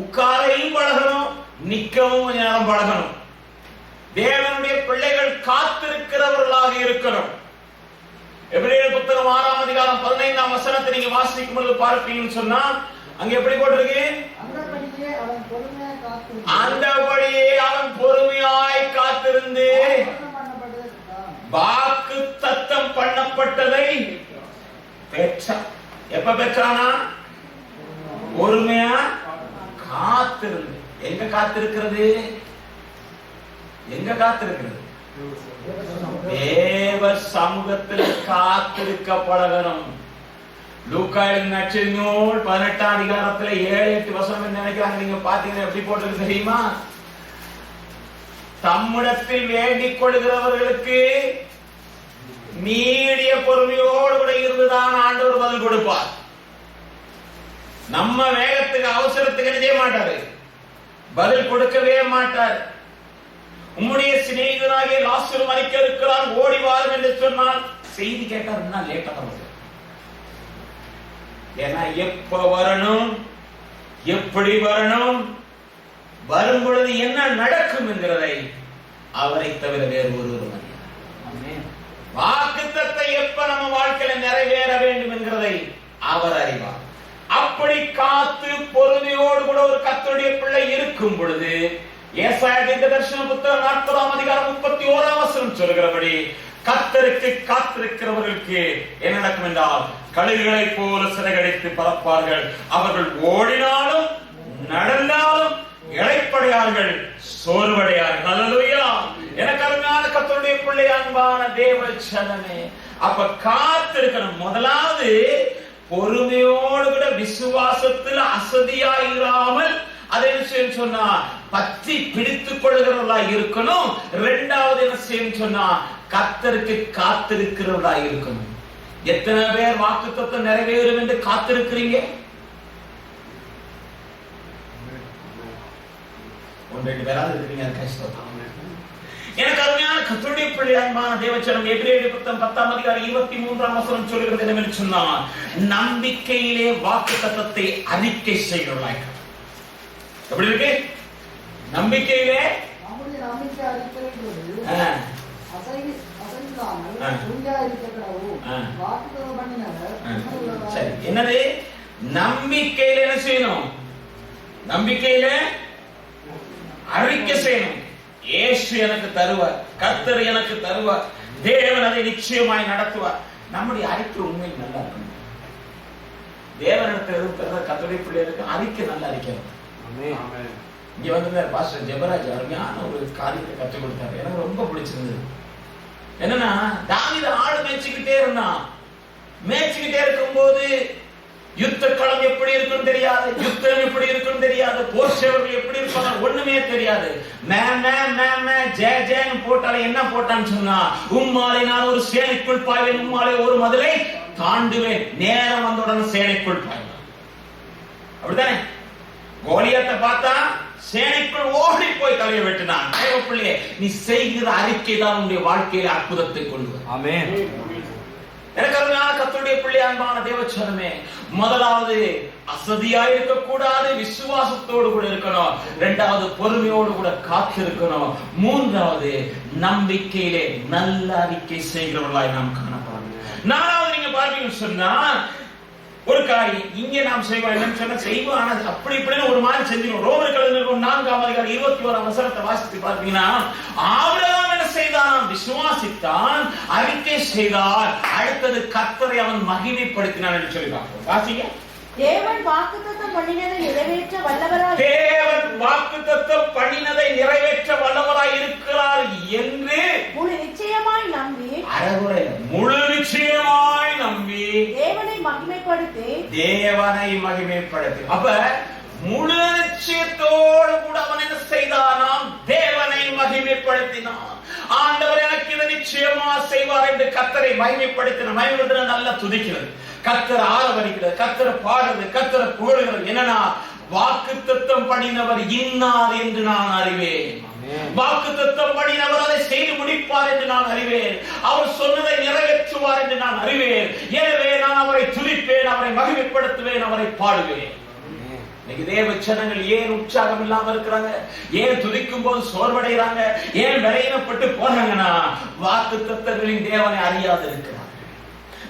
[SPEAKER 1] உட்காரையும் பழகணும், நிக்கவும் நேரம் பழகணும். தேவனுடைய பிள்ளைகள் காத்திருக்கிறவர்களாக இருக்கணும். எபிரேயர் புத்தகம் 6ஆம் அதிகாரம் 15ஆம் வசனத்தை நீங்க வாசிக்கும் பொழுது பார்ப்பீங்கன்னு சொன்னா, அங்க எப்படி போட்டிருக்கு? அந்தபடியே அவன் பொறுமையாய் காத்திருந்து வாக்கு தத்தம் பண்ணப்பட்டதை பெற்றான். எப்ப பெற்றானா? பொறுமையா காத்திருந்து. எங்க காத்திருக்கிறது? எங்க காத்திருக்கிறது? தேவ சமூகத்தில் காத்திருக்க பழகணும். லூக்கா நற்செய்தி நூல் 18ஆம் அதிகாரத்துல 7-8 வசனம் நினைக்கிறாங்க. நீங்க பாத்தீங்கன்னா எப்படி போட்டிருக்கு தெரியுமா? தம்மிடத்தில் வேண்டிக் கொள்கிறவர்களுக்கு நீடிய பொறுமையோடு கூட இருந்துதான் ஆண்டவர் பதில் கொடுப்பார். நம்ம வேகத்துக்கு அவசரத்துக்கு என்ன செய்ய மாட்டாரு, பதில் கொடுக்கவே மாட்டார். உம்முடைய சிநேகிதனாகிய லாசரு மரிக்க இருக்கிறார், ஓடி வாரும் என்று சொன்னால் செய்தி கேட்டாருன்னா லேட்டா தான் வரும். ஏன்னா எப்ப வரணும், எப்படி வரணும், வரும் பொழுது என்ன நடக்கும் என்கிறதை அவரை தவிர வேறு ஒருவரும் அறியார். வாக்குத்தத்தத்தை எப்ப நம்ம வாழ்க்கையில நிறைவேற வேண்டும் என்கிறதை அவர் அறிவார். அப்படி காத்து பொறுமையோடு கூட ஒரு கர்த்தருடைய பிள்ளை இருக்கும் பொழுது ஏசாயா தீர்க்கதரிசன புத்தகம் 40ஆம் அதிகாரம் 31ஆம் வசனம் சொல்கிறபடி கர்த்தருக்கு காத்திருக்கிறவர்களுக்கு என்ன நடக்கும் என்றால், கழுகுகளைப் போல சிறகடித்து பறப்பார்கள். அவர்கள் ஓடினாலும் நடந்தாலும் இளைப்படையார்கள், சோர்வடையார்கள். ஹல்லேலூயா! எனக்கு அருமையான கர்த்தருடைய பிள்ளை, அன்பான தேவ ஜனமே, அப்ப காத்திருக்கணும். முதலாவது பொறுமையோடு கூட விசுவாசத்தில் அசதியாயிராமல் அதை என்ன சொன்னா பற்றி பிடித்துக் கொள்கிறவர்களா இருக்கணும். இரண்டாவது என்ன செய்யணும் சொன்னா கர்த்தருக்கு காத்திருக்கிறவர்களா இருக்கணும். எத்தனை பேர் வாக்குத்தத்தம் நிறைவேறும் என்று காத்திருக்கிறீங்க? ஒன்று பேராது இருக்கிறீங்க. கஷ்டம். எனக்கு அருமையான கர்த்தருடைய பிள்ளை, அன்பான தேவச்சனம், எபிரேயர் புத்தகம் 10ஆம் அதிகாரம் 23ஆம் வசனம் சொல்கிறது என்னவென்று சொன்னால், நம்பிக்கையிலே வாக்குத்தத்தத்தை அறிக்கை செய்கிறவர்களாய். எப்படி இருக்கு? நம்பிக்கையிலே என்னது? நம்பிக்கையில என்ன செய்யணும்? நம்பிக்கையில அறிக்கை செய்யணும். இயேசு எனக்கு தருவார், கர்த்தர் எனக்கு தருவார், தேவன் அதை நிச்சயமாய் நடத்துவார். நம்முடைய அறிக்கை உண்மையில் நல்லா இருக்கணும். தேவனிடத்தில் இருக்கிற கர்த்தருடைய பிள்ளைகளுக்கு அறிக்கை நல்லா அறிக்கணும். இங்க வந்து பாஸ்டர் ஜெபராஜ் அருமையான ஒரு காரியத்தை கற்றுக் கொடுத்தாரு. எனக்கு ரொம்ப பிடிச்சிருந்தது. என்னன்னா, தாவீது ஆடு மேய்ச்சிக்கிட்டே இருந்தான். மேய்ச்சிக்கிட்டே இருக்கும் போது யுத்த களம் எப்படி இருக்குன்னு தெரியாது, யுத்தம் எப்படி இருக்குன்னு தெரியாது, போர் சேவர்கள் எப்படி இருப்பாங்க ஒண்ணுமே தெரியாது. ஜெய ஜெயன் போட்டாலே என்ன போட்டான்னு சொன்னா, உம்மாலை நான் ஒரு சேனைக்குள் பாய்வேன், உம்மாலை ஒரு மதிலை தாண்டுவேன், நேரம் வந்தவுடனே சேனைக்குள் பாய்வேன். அப்படித்தானே? கோலியாத்தை பார்த்தா சேனைக்குள் ஓடி போய் தலையை வெட்டினான். பிள்ளையே, நீ செய்கிற அறிக்கை தான் உன்னுடைய வாழ்க்கையில அற்புதத்தை கொண்டு வரும். ஆமென். எனக்கு அருமையான கர்த்தருடைய பிள்ளை, அன்பான தேவச்சனமே, முதலாவது அசதியா இருக்க கூடாது, விசுவாசத்தோடு கூட இருக்கணும். இரண்டாவது பொறுமையோடு கூட காத்திருக்கணும். மூன்றாவது நம்பிக்கையிலே நல்ல அறிக்கை செய்கிறவர்களாய் நாம் காணப்படணும். நாலாவது நீங்க பார்த்தீங்கன்னு சொன்னா, ஒரு காரியம் இங்கே நாம் செய்வோம். என்னன்னு சொன்னா செய்வோம், ஆனா அப்படி இப்படின்னு ஒரு மாதிரி செஞ்சிடும். ரோமர் கழுதிருக்கும் 4ஆம் அதிகாரம் 21ஆம் வசனத்தை வாசித்து பார்த்தீங்கன்னா, ஆபிரகாம் என்ன செய்தான்? விசுவாசித்தான், அறிக்கை செய்தார். அடுத்தது கர்த்தரை அவன் மகிமைப்படுத்தினான் என்று சொல்லி பார்க்கிறோம். வாசிங்க.
[SPEAKER 3] தேவன் வாக்குத்தத்தம் பண்ணினதை நிறைவேற்ற வல்லவராய்,
[SPEAKER 1] தேவன் வாக்குத்தத்தம் பண்ணினதை நிறைவேற்ற வல்லவராய் இருக்கிறார் என்று
[SPEAKER 3] முழு நிச்சயமாய் நம்பி,
[SPEAKER 1] முழு நிச்சயமாய் நம்பி
[SPEAKER 3] தேவனை மகிமைப்படுத்தி,
[SPEAKER 1] தேவனை மகிமைப்படுத்தி. அப்ப முழு நிச்சயத்தோடு கூட அவன் என்ன செய்தானாம்? தேவனை மகிமைப்படுத்தினான். ஆண்டவர் எனக்கு இதை நிச்சயமா செய்வார் என்று கர்த்தரை மகிமைப்படுத்தின. மகிமைப்படுத்தின நல்லா துதிக்கிறது, கர்த்தர் ஆரவரிக்கிறது, கர்த்தர் பாடுறது, கர்த்தர் புகழுகிறது. என்னன்னா, வாக்குத்தத்தம் பண்ணினவர் இன்னார் என்று நான் அறிவேன். வாக்குத்தத்தம் பண்ணினவர் அதை செய்து முடிப்பார் என்று நான் அறிவேன். அவர் சொன்னதை நிறைவேற்றுவார் என்று நான் அறிவேன். எனவே நான் அவரை துதிப்பேன், அவரை மகிமைப்படுத்துவேன், அவரை பாடுவேன். இன்னைக்கு தேவ ஜனங்கள் ஏன் உற்சாகம் இல்லாம இருக்கிறாங்க? ஏன் துதிக்கும் போது சோர்வடைகிறாங்க? ஏன் விலையினப்பட்டு போறாங்கன்னா, வாக்குத்தத்தங்களின் தேவனை அறியாது இருக்கிறார்கள்.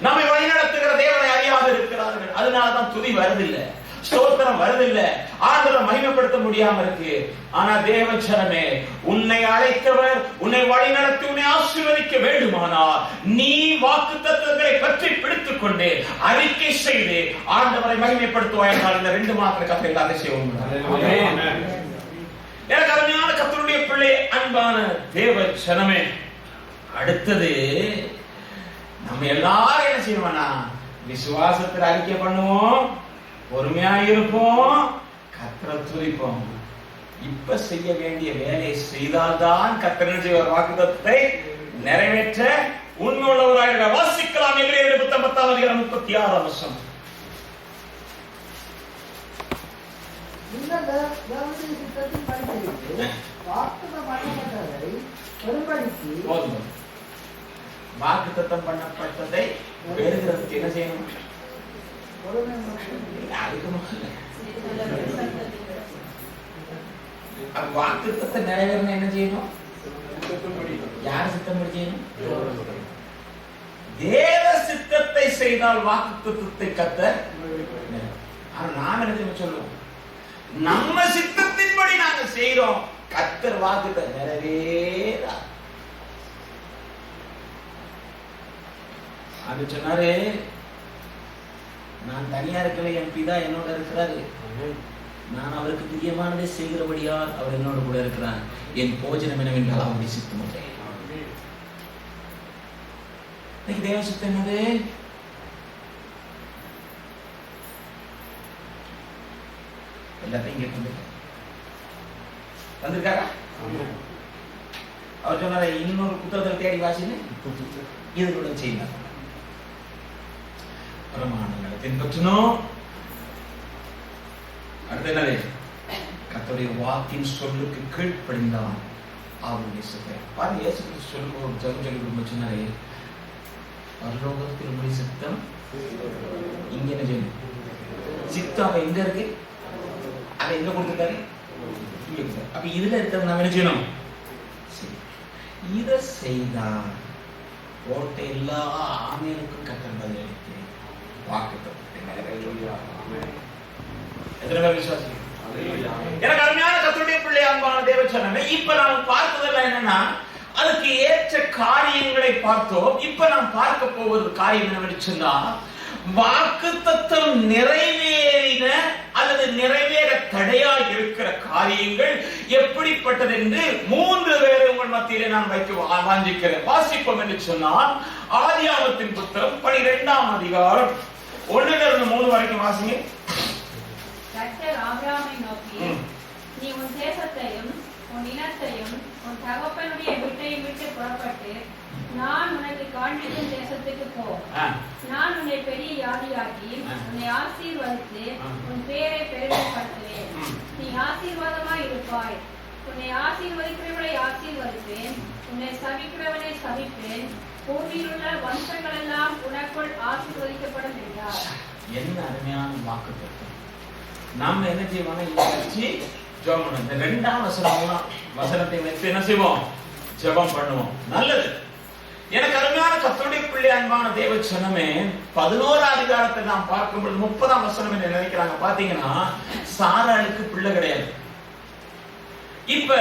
[SPEAKER 1] நம்மை வழிநடத்துகிற தேவனை அறியாது இருக்கிறார்கள். அதனாலதான் துதி வருதில்லை. ஸ்தோத்திரம் வருதில்லை, ஆண்டவரை மகிமைப்படுத்த முடியாம இருக்கு. ஆனா தேவச்சனமே, உன்னை அழைத்தவர் உன்னை வழி நடத்தி உன்னை ஆசீர்வதிக்க வேண்டுமானால் நீ வாக்குத்தத்தங்களை பற்றி பிடித்துக் கொண்டு அறிக்கை செய்து ஆண்டவரை மகிமைப்படுத்துவாய். இந்த 2 மாத்திர கதை அதிசயம். எனக்கு அருமையான கர்த்தருடைய பிள்ளை, அன்பான தேவச்சனமே, அடுத்தது நம்ம எல்லாரும் என்ன செய்வோம்னா விசுவாசத்தில் அறிக்கை பண்ணுவோம், பொறுமையா இருப்போம், கர்த்தரை துதிப்போம். இப்ப செய்ய வேண்டிய வேலையை செய்தால்தான் கர்த்தர் செய்வார். வாக்குத்தத்தத்தை நிறைவேற்ற உண்மையுள்ளவராக வாசிக்கலாம். எபிரேயர் 10:36 வாக்குத்தத்தம் பண்ணப்பட்டதை பெறுகிறதுக்கு என்ன செய்யணும்? வாக்குத்தத்தை நிறைவேறணும் என்ன செய்யணும்? யார் சித்தம் செய்யணும்? தேவ சித்தத்தை செய்தால் வாக்குத்தத்தை கர்த்தர். ஆனா நாம் என்ன சொல்லுவோம்? நம்ம சித்தத்தின்படி நாங்க செய்யறோம், கர்த்தர் வாக்குத்தத்தை நிறைவேறா. அது சொன்னாரு, நான் தனியா இருக்கல, என் பிதா என்னோட இருக்கிறாரு, நான் அவருக்கு பிரியமானதை செய்கிறபடியால் அவர் என்னோட கூட இருக்கிறார், என் போஜனம் என்னவென்றால் அவருடைய சித்தம். தேவ சித்தம் என்னது? எல்லாத்தையும் இங்க கொண்டு வந்திருக்காரா? அவர் சொன்னார, இன்னொரு புத்தகத்தை தேடி வாசின்னு இதோட செய்யலாம். பிரமாணங்களை பின்பற்றணும். அடுத்து என்னது? கர்த்தருடைய வாக்கின் சொல்லுக்கு கீழ்ப்படிந்தான் அவருடைய சித்தம். பாருங்க, இயேசு கிறிஸ்து சொல்லுங்க, ஒரு ஜெபம் சொல்லி சொன்னாரே, பரலோகத்தில் உங்களுடைய சித்தம் இங்க என்ன செய்யணும்? சித்தம் எங்க இருக்கு? அதை எங்க கொடுத்துருக்காரு? அப்ப இதுல இருக்கிறது நம்ம என்ன செய்யணும்? இதை செய்தா ஓட்ட எல்லா ஆமேனுக்கும் கர்த்தர் பதிலளித்து வாக்குத்தத்தத்தை நிறைவேற்றுவார். எத்தனை பேர் விசுவாசிக்கிறீங்க? எனக்கு அருமையான கர்த்தருடைய பிள்ளை, அன்பான தேவச்சனமே, இப்ப நாம் பார்த்ததெல்லாம் என்னன்னா அதுக்கு ஏற்ற காரியங்களை பார்த்தோம். இப்ப நாம் பார்க்க போவது காரியம் என்னவென்று சொன்னா, வாக்குத்தத்தம் நிறைவேறின அல்லது நிறைவேற தடையா இருக்கிற காரியங்கள் எப்படிப்பட்டது என்று 3 பேரை உங்கள் மத்தியிலே நான் வைக்க வாஞ்சிக்கிறேன். வாசிப்போம் என்று சொன்னால், ஆதியாகமத்தின் புத்தகம் 12ஆம் அதிகாரம் 1-3 வரைக்கும் வாசிங்க.
[SPEAKER 2] கர்த்தர் ஆபிரகாமை நோக்கி, நீ உன் தேசத்தையும் உன் இனத்தையும் உன் தகப்பனுடைய வீட்டையும் விட்டு புறப்பட்டு நான் உனக்கு காண்பிக்கும் தேசத்துக்கு போ. நான் உன்னை பெரிய ஜாதியாக்கி உன்னை ஆசீர்வதித்து உன் பேரை பெருமைப்படுத்துவேன். நீ ஆசீர்வாதமாய் இருப்பாய். உன்னை ஆசீர்வதிக்கிறவனை ஆசீர்வதிப்பேன், உன்னை சபிக்கிறவனை சபிப்பேன். பூமியில் உள்ள வம்சங்கள் எல்லாம் உனக்குள் ஆசீர்வதிக்கப்படும் என்றார்.
[SPEAKER 1] என்ன அருமையான வாக்குத்தத்தம்! நாம என்ன செய்வோம்? இந்த 2ஆம் வசனத்தை வைத்து என்ன செய்வோம்? ஜெபம் பண்ணுவோம். நல்லது. எனக்கு அருமையான கர்த்தருடைய பிள்ளை, அன்பான தேவச்சனமே, 11ஆம் அதிகாரத்தை நாம் பார்க்கும்போது 30ஆம் வசனம் என்ன நினைக்கிறாங்க பாத்தீங்கன்னா, சாராளுக்கு பிள்ளை கிடையாது. இப்ப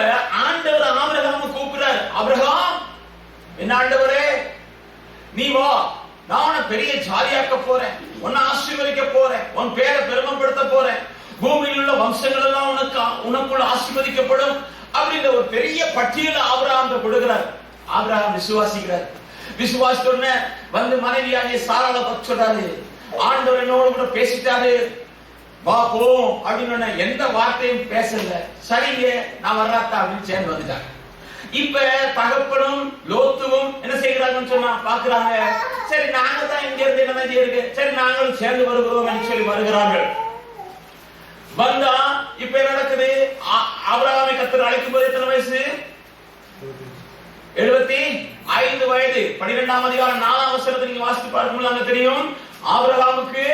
[SPEAKER 1] ஆண்டவர் ஆபிரகாமை கூப்பிடுறாரு. ஆபிரகாம், என்ன ஆண்டவரே, நீ வா, நான் உன்னை பெரிய ஜாதியாக்க போறேன், உன்னை ஆசீர்வதிக்க போறேன், உன் பேரை பெருமைப்படுத்த போறேன், பூமியில் உள்ள வம்சங்கள் எல்லாம் உனக்குள்ள ஆசீர்வதிக்கப்படும் அப்படின்ற ஒரு பெரிய பட்டியலை ஆபிரகாம் கொடுக்கிறார். ஆபிரகாம் விசுவாசிக்கிறார். விசுவாசித்தோட வந்து மனைவியாகிய சாராளை பற்றி சொல்றாரு, ஆண்டவர் என்னோடு கூட பேசிட்டாரு, வா போ அப்படின்னு எந்த வார்த்தையும் பேசல. சரிங்க, நான் வர்றாத்தா அப்படின்னு சேர்ந்து வந்துட்டாங்க. இப்ப தகப்பனும் லோத்துவும் என்ன செய்கிறாங்கன்னு சொன்னா பாக்குறாங்க. சரி, நாங்க தான் இங்க இருந்து என்ன இருக்கு, சரி நாங்களும் சேர்ந்து வருகிறோம் என்று சொல்லி வருகிறார்கள். வந்தா இப்ப என்ன நடக்குது? ஆபிரகாமை கர்த்தர் அழைக்கும் போது எத்தனை வயசு? 75 வயது. 12ஆம் அதிகாரம் 4ஆம் வசனத்தை நீங்க வாசித்து பார்க்கும்போது அங்க தெரியும், ஆபிரகாமுக்கு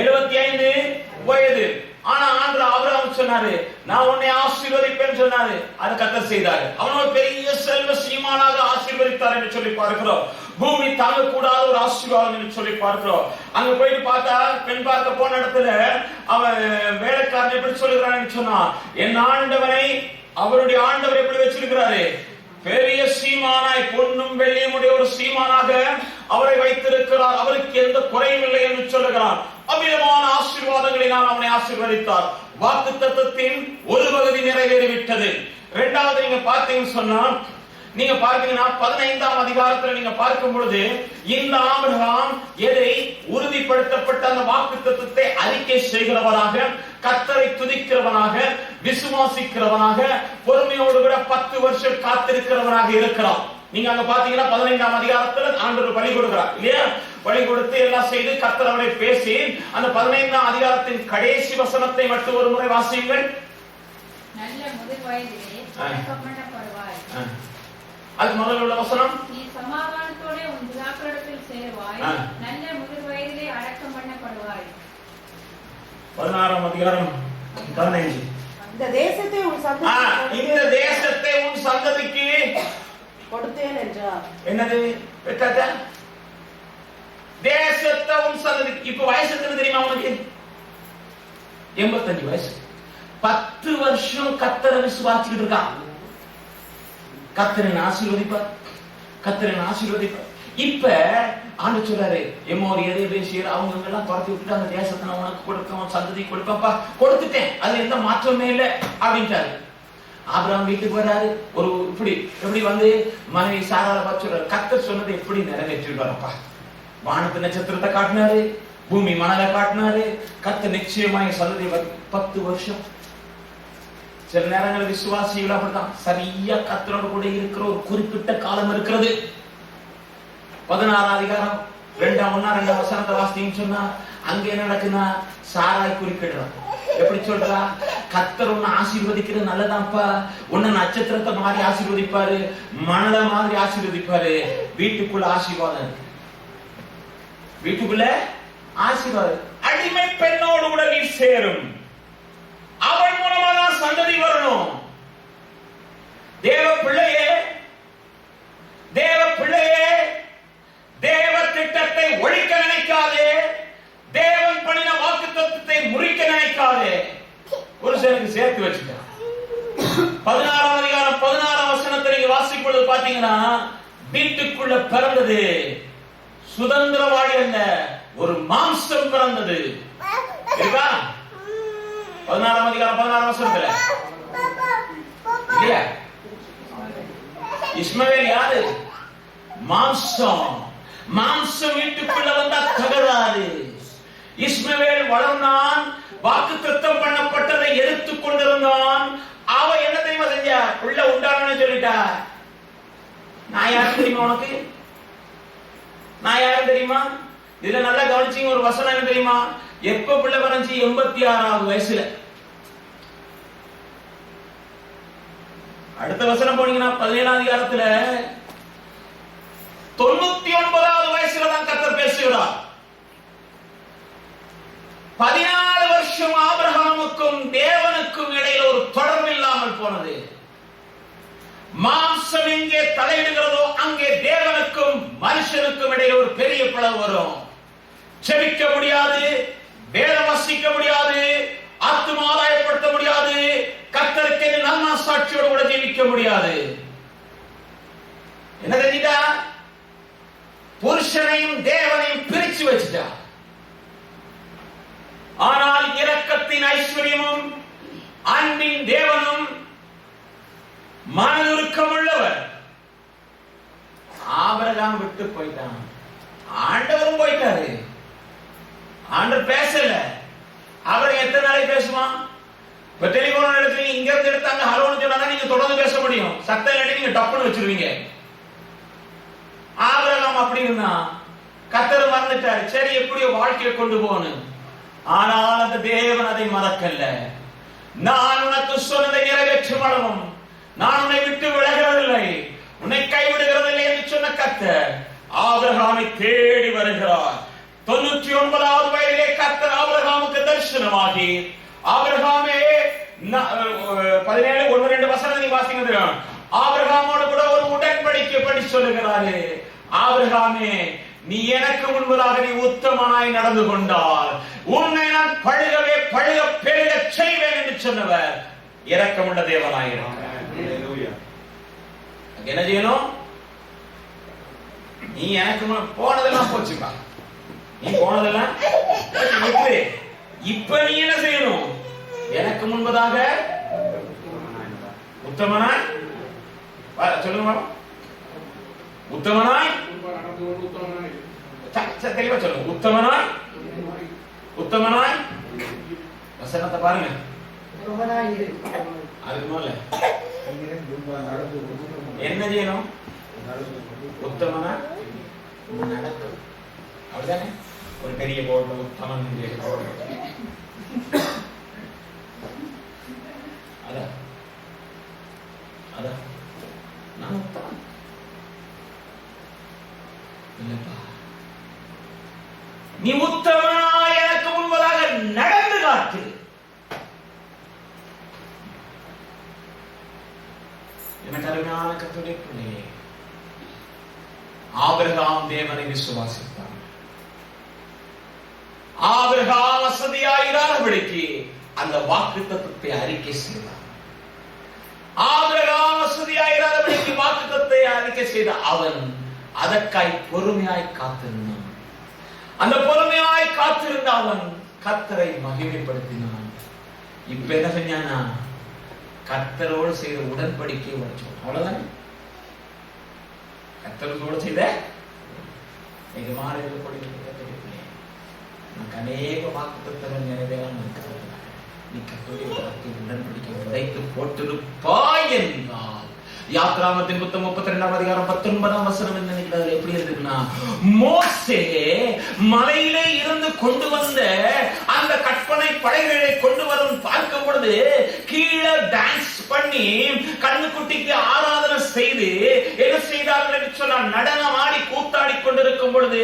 [SPEAKER 1] 75 வயது. ஆனா ஆண்டவர் ஆபிரகாம் சொன்னாரு, நான் உன்னை ஆசீர்வதிப்பேன்னு சொன்னாரு. அது கர்த்தர் செய்தாரு. அவன் ஒரு பெரிய செல்வ சீமானாக ஆசீர்வதித்தார் என்று சொல்லி பார்க்கிறோம். பூமி தாங்கக்கூடாத ஒரு ஆசீர்வாதம் என்று சொல்லி பார்க்கிறோம். அங்க போயிட்டு பார்த்தா பெண் பார்க்க போன இடத்துல அவன் வேலைக்காரன் எப்படி சொல்லுகிறான்னு சொன்னா, என் ஆண்டவனை அவருடைய ஆண்டவர் எப்படி வச்சிருக்கிறாரு, பெரிய சீமானாய் பொன்னும் வெள்ளியும் உடைய ஒரு சீமானாக அவரை வைத்திருக்கிறார், அவருக்கு எந்த குறையும் இல்லை என்று சொல்லுகிறார். அமிதமான ஆசீர்வாதங்களை நான் அவனை ஆசீர்வதித்தார். வாக்குத்தத்தத்தின் ஒரு பகுதி நிறைவேறிவிட்டது. இரண்டாவது நீங்க பார்த்தீங்கன்னு சொன்னா, நீங்க பார்த்தீங்கன்னா 15ஆம் அதிகாரத்துல நீங்க பார்க்கும் பொழுது இந்த ஆபிரகாம் எதை உறுதிப்படுத்தப்பட்ட அந்த வாக்குத்தத்தத்தை அறிக்கை செய்கிறவனாக, கர்த்தரை துதிக்கிறவனாக, விசுவாசிக்கிறவனாக, பொறுமையோடு கூட 10 வருஷம் காத்திருக்கிறவனாக இருக்கிறான். நீங்க அங்க பாத்தீங்கன்னா 15ஆம் அதிகாரத்துல ஆண்டவர் பலி கொடுக்கிறார் இல்லையா? பலி கொடுத்து எல்லாம் செய்து கர்த்தர் அவரை பேசி அந்த 15ஆம் அதிகாரத்தின் கடைசி வசனத்தை மட்டும் ஒரு முறை வாசியுங்கள்.
[SPEAKER 2] நல்ல முதிர் வயதிலே அடக்கம் பண்ணப்படுவாய்.
[SPEAKER 1] அது முதல்ல உள்ள வசனம்.
[SPEAKER 2] நீ சமாதானத்தோட உன் பிதாக்களிடத்தில் சேருவாய். நல்ல முதிர் வயதிலே அடக்கம் பண்ணப்படுவாய்.
[SPEAKER 1] 16ஆம் அதிகாரம் 15.
[SPEAKER 3] இந்த தேசத்தை உன் சந்ததிக்கு கொடுத்தேன் என்றார்.
[SPEAKER 1] என்னது பெற்றாச்சா? தேசத்தை உன் சந்ததிக்கு. இப்ப வயசு எத்தனை தெரியுமா உனக்கு? 85 வயசு. 10 வருஷம் கர்த்தரை விசுவாசிக்கிட்டு இருக்கான். கர்த்தரை ஆசீர்வதிப்பார், கர்த்தரை ஆசீர்வதிப்பார். இப்ப ஆண்டு சொல்றாரு, எம்மோர் எரேபியர் அவங்க எல்லாம் துரத்தி விட்டுட்டு அந்த தேசத்தை நான் உனக்கு கொடுப்பேன், சந்ததி கொடுப்பேன்ப்பா, கொடுத்துட்டேன், அதுல எந்த மாற்றமே இல்லை அப்படின்ட்டாரு. ஆபிரகாம் வீட்டுக்கு வர்றாரு. ஒரு இப்படி எப்படி வந்து மனைவி சாராளை பார்த்து சொல்றாரு, கர்த்தர் சொன்னதை எப்படி நிறைவேற்றிடுவாரப்பா. வானத்து நட்சத்திரத்தை காட்டினாரு, பூமி மணலை காட்டினாரு, கர்த்தர் நிச்சயமாக சந்ததி 10 வருஷம். சில நேரங்களில் விசுவாசிகள் அப்படித்தான், சரியா கர்த்தரோடு கூட இருக்கிற ஒரு குறிப்பிட்ட காலம் இருக்கிறது. 16ஆம் அதிகாரம் 2 வசனத்தை வாசித்தீங்கன்னு சொன்னா அங்க என்ன நடக்குன்னா, சாராய் குறிப்பிடுறான். எப்படி சொல்றா, கர்த்தர் உன்னை ஆசீர்வதிக்கிறது நல்லதான்ப்பா, உன்னை நட்சத்திரத்தை மாதிரி ஆசீர்வதிப்பாரு, மணலை மாதிரி ஆசீர்வதிப்பாரு. வீட்டுக்குள்ள ஆசீர்வாதம் இருக்கு, வீட்டுக்குள்ள ஆசீர்வாதம். அடிமை பெண்ணோடு கூட நீ சேரும், அவள் மூலமா தான் சந்ததி வரணும். தேவ பிள்ளையே, தேவ பிள்ளையே, தேவ திட்டத்தை ஒழிக்க நினைக்காதே, தேவன் பண்ணின வாக்குத்தத்தத்தை முறிக்க நினைக்காதே. ஒரு சிலருக்கு சேர்த்து வச்சுக்க. 16ஆம் அதிகாரம் 16ஆம் வசனத்தை நீங்க வாசிக்கும் பொழுது பாத்தீங்கன்னா, வீட்டுக்குள்ள பிறந்தது சுதந்திரவாளி அல்ல, ஒரு மாம்சம் பிறந்தது. 16ஆம் அதிகாரம் 16ஆம் வசனத்துல இல்லையா? இஸ்மவேல் யாரு? மாம்சம். மாம்சம் வீட்டுக்குள்ள வந்தா தகராறு. இஸ்மவேல் வளர்ந்தான், வாக்குத்தத்தம் பண்ணப்பட்டதை எடுத்துக் கொண்டிருந்தான். அவ என்ன தெரியுமா செஞ்சா? உள்ள உண்டானு சொல்லிட்டா. நான் யாரு தெரியுமா உனக்கு? நான் யாரு தெரியுமா? இதுல நல்லா கவனிச்சீங்க. ஒரு வசனம் என்ன தெரியுமா? எப்ப பிள்ளை பிறந்துச்சு? 86ஆவது வயசுல. அடுத்த வசனம் போனீங்கன்னா 17ஆம் அதிகாரத்துல 99ஆவது வயசுல தான் கர்த்தர் பேசுகிறார். 14 வருஷம் ஆபிரகாமுக்கும் தேவனுக்கும் இடையில ஒரு தொடர்பு இல்லாமல் போனது. மாம்சம் எங்கே தலையிடுகிறதோ அங்கே தேவனுக்கும் மனுஷனுக்கும் இடையில ஒரு பெரிய பிளவு வரும். செபிக்க முடியாது, வேதம் வாசிக்க முடியாது, ஆத்தும ஆதாயப்படுத்த முடியாது, கர்த்தருக்கு நல்ல சாட்சியோடு கூட ஜீவிக்க முடியாது. என்ன தெரியுதா? புருஷனையும் தேவனையும் பிரிச்சு வச்சுட்டா. ஆனால் இரக்கத்தின் ஐஸ்வர்யமும் அன்பின் தேவனும் மனதுருக்கம் உள்ளவர். ஆபிரகாம் விட்டு போயிட்டான், ஆண்டவரும் போயிட்டாரு. ஆண்டவர் பேசல. அவரை எத்தனை நாளைக்கு பேசுவான்? இப்ப டெலிபோன் எடுத்து இங்க இருந்து எடுத்தாங்க ஹலோன்னு சொன்னா நீங்க தொடர்ந்து பேச முடியும். சத்தம் இல்லாட்டி நீங்க டப்புன்னு வச்சிருவீங்க. ஆபிரகாம் அப்படி இருந்தா, கர்த்தர் மறந்துட்டாரு. சரி, எப்படியோ வாழ்க்கையை கொண்டு போகணும். ஆனால் அந்த தேவன் அதை மறக்கல்ல. நான் உனக்கு சொன்னதை நிறைவேற்றும் அளவும் நான் உன்னை விட்டு விலகிறதில்லை, உன்னை கைவிடுகிறதில்லை என்று சொன்ன கர்த்தர் ஆபிரகாமை தேடி வருகிறார். 99ஆவது வயதிலே கர்த்தர் ஆபிரகாமுக்கு தரிசனமாகி, ஆபிரகாமே 17:1-2 வசனம் நீ வாசிங்க. ஆபிரகாமோடு கூட ஒரு உடன்படிக்கை படி சொல்லுகிறாரு. ஆபிரகாமே, நீ எனக்கு முன்பதாக நீ உத்தமனாய் நடந்து கொண்டால் உன்னை நான் பழுகவே பழுக பெருக செய்வேன் என்று சொன்னவர் இரக்கமுள்ள தேவனாயிருக்கிறார். என்ன செய்யணும்? நீ எனக்கு போனதெல்லாம் போச்சுப்பா, நீ போனதெல்லாம் இப்ப நீ என்ன செய்யணும்? எனக்கு முன்பதாக உத்தமனாய் சொல்லுங்க, உத்தமனாய் தெளிவா சொல்லுங்க. உத்தமனாய், உத்தமனாய் வசனத்தை பாருங்க. அதுக்கு மேல என்ன செய்யணும்? உத்தமனா நடக்கும். அப்படிதானே? ஒரு பெரிய போர்டு உத்தமன் அதான் அதான் நான் உத்தமன் இல்லப்பா. நீ உத்தமனாய் எனக்கு முன்பதாக நடந்து காட்டு. எனக்கு அருமையான கர்த்தருடைய பிள்ளையே, ஆபிரகாம் தேவனை விசுவாசித்தான். ஆபிரகாம் வசதியாயிராதபடிக்கு அந்த வாக்குத்தத்தத்தை அறிக்கை செய்தார். ஆபிரகாம் வசதியாயிராதபடிக்கு வாக்குத்தத்தத்தை அறிக்கை செய்த அவன் அதற்காய் பொறுமையாய் காத்திருந்தான். அந்த பொறுமையாய் காத்திருந்த அவன் கர்த்தரை மகிமைப்படுத்தினான். இப்ப என்ன செஞ்சானா? கர்த்தரோடு செய்த உடன்படிக்கை உடைச்சோம். அவ்வளவுதானே? கர்த்தரோடு செய்த அநேக வாக்குத்தத்தங்கள் நிறைவேறாமல் இருக்கிறது. நீ கர்த்தருடைய உடன்படிக்கை உடைத்து போட்டிருப்பாய் என்றால், யாத்ராகமத்தின் புத்தகம் 32ஆம் அதிகாரம் 19ஆம் வசனம் என்ன நினைக்கிறது? எப்படி இருக்குன்னா, மோசே மலையிலே இருந்து கொண்டு வந்த அந்த கற்பனை படைகளை கொண்டு வரும் பார்க்கும் பொழுது கீழே டான்ஸ் பண்ணி கண்ணுக்குட்டிக்கு ஆராதனை செய்து என்ன செய்தார்கள் என்று சொன்னால், நடனம் ஆடி கூத்தாடி கொண்டிருக்கும் பொழுது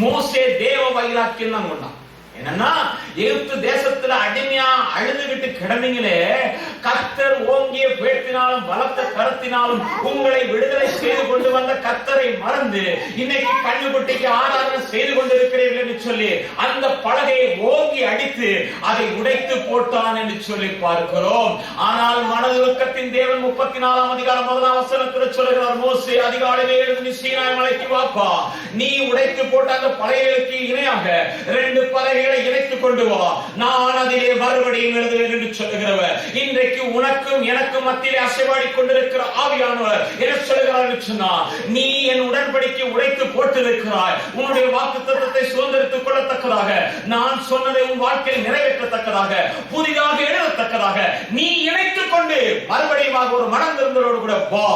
[SPEAKER 1] மோசே தேவ வைராக்கியம் தான் கொண்டான். என்னன்னா, எகிப்து தேசத்துல அடிமையா அழுதுகிட்டு கிடந்தீங்களே, கர்த்தர் ஓங்கிய பேட்டினாலும் பலத்த கரத்தினாலும் உங்களை விடுதலை செய்து கொண்டு வந்த கர்த்தரை மறந்து இன்னைக்கு கண்ணுக்குட்டிக்கு ஆராதனை செய்து கொண்டிருக்கிறீர்கள் என்று சொல்லி அந்த பலகையை ஓங்கி அடித்து அதை உடைத்து போட்டான் என்று சொல்லி பார்க்கிறோம். ஆனால் மனதுக்கத்தின் தேவன் 34ஆம் அதிகாரம் 1ஆம் வசனத்தில் சொல்கிறார், மோசே அதிகாலையிலே எழுந்து நீ சீனாய் மலைக்கு வாப்பா, நீ உடைத்து போட்ட அந்த பலகைகளுக்கு இணையாக 2 பலகைகளை இணைத்துக் கொண்டு வா, நான் அதிலே மறுபடியும் எழுதுவேன் என்று சொல்லுகிறவர். இன்றைக்கு உனக்கும் எனக்கும் மத்தியிலே அசைவாடி கொண்டிருக்கிற ஆவியானவர் என்ன சொல்லுகிறார் என்று சொன்னார், நீ என் உடன்படிக்கை உடைத்து போட்டிருக்கிறாய். உன்னுடைய வாக்குத்தத்தத்தை சுதந்திரித்துக் கொள்ளத்தக்கதாக, நான் சொன்னதை உன் வாழ்க்கையில் நிறைவேற்றத்தக்கதாக, புதிதாக எழுதத்தக்கதாக நீ இணைத்துக் கொண்டு மறுபடியும் ஒரு மனம் திருந்தலோடு கூட வா.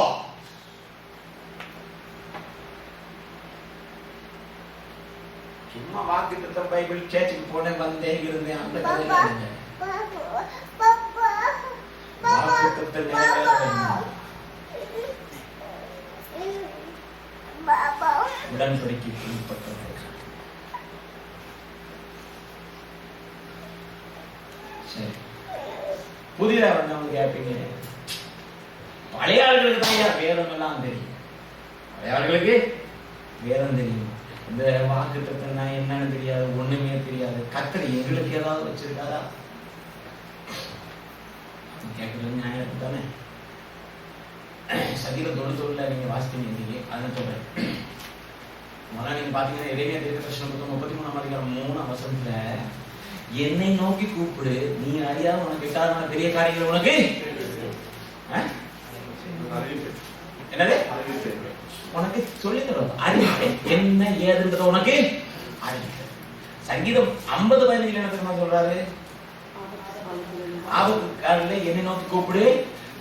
[SPEAKER 1] சும்மா வாக்குத்தத்தம் பைபிள் சேர்ச்சுக்கு போனேன் வந்தேன் இருந்தேன் அந்த கதையில உடன்படிக்கை புதிதா வந்தவங்க கேட்பீங்க, பழைய ஆளுகளுக்கு தான் வேதம் எல்லாம் தெரியும். பழைய ஆளுகளுக்கு வேதம் தெரியும், இந்த வாக்குத்தத்தம் என்னன்னு தெரியாது, ஒண்ணுமே தெரியாது. கர்த்தர் எங்களுக்கு ஏதாவது வச்சிருக்காரா? கேட்கறது நியாயம் தானே. சங்கீதம் 90 நீங்க வாசித்தீங்க, அதை சொல்றேன். முதல்ல நீங்க பாத்தீங்கன்னா எரேமியா தீர்க்கதரிசன புத்தகம் 33ஆம் அதிகாரம் 3ஆம் வசனத்துல, என்னை நோக்கி கூப்பிடு, நீ அறியாத உனக்கு எட்டாத பெரிய காரியங்கள் உனக்கு என்னது உனக்கு சொல்லி தருவது அறிவிப்பேன், என்ன ஏதுன்றது உனக்கு அறிவிப்பேன். சங்கீதம் 50:15 என்ன தெரியுமா சொல்றாரு? ஆபத்து காலத்துல என்னை நோக்கி கூப்பிடு,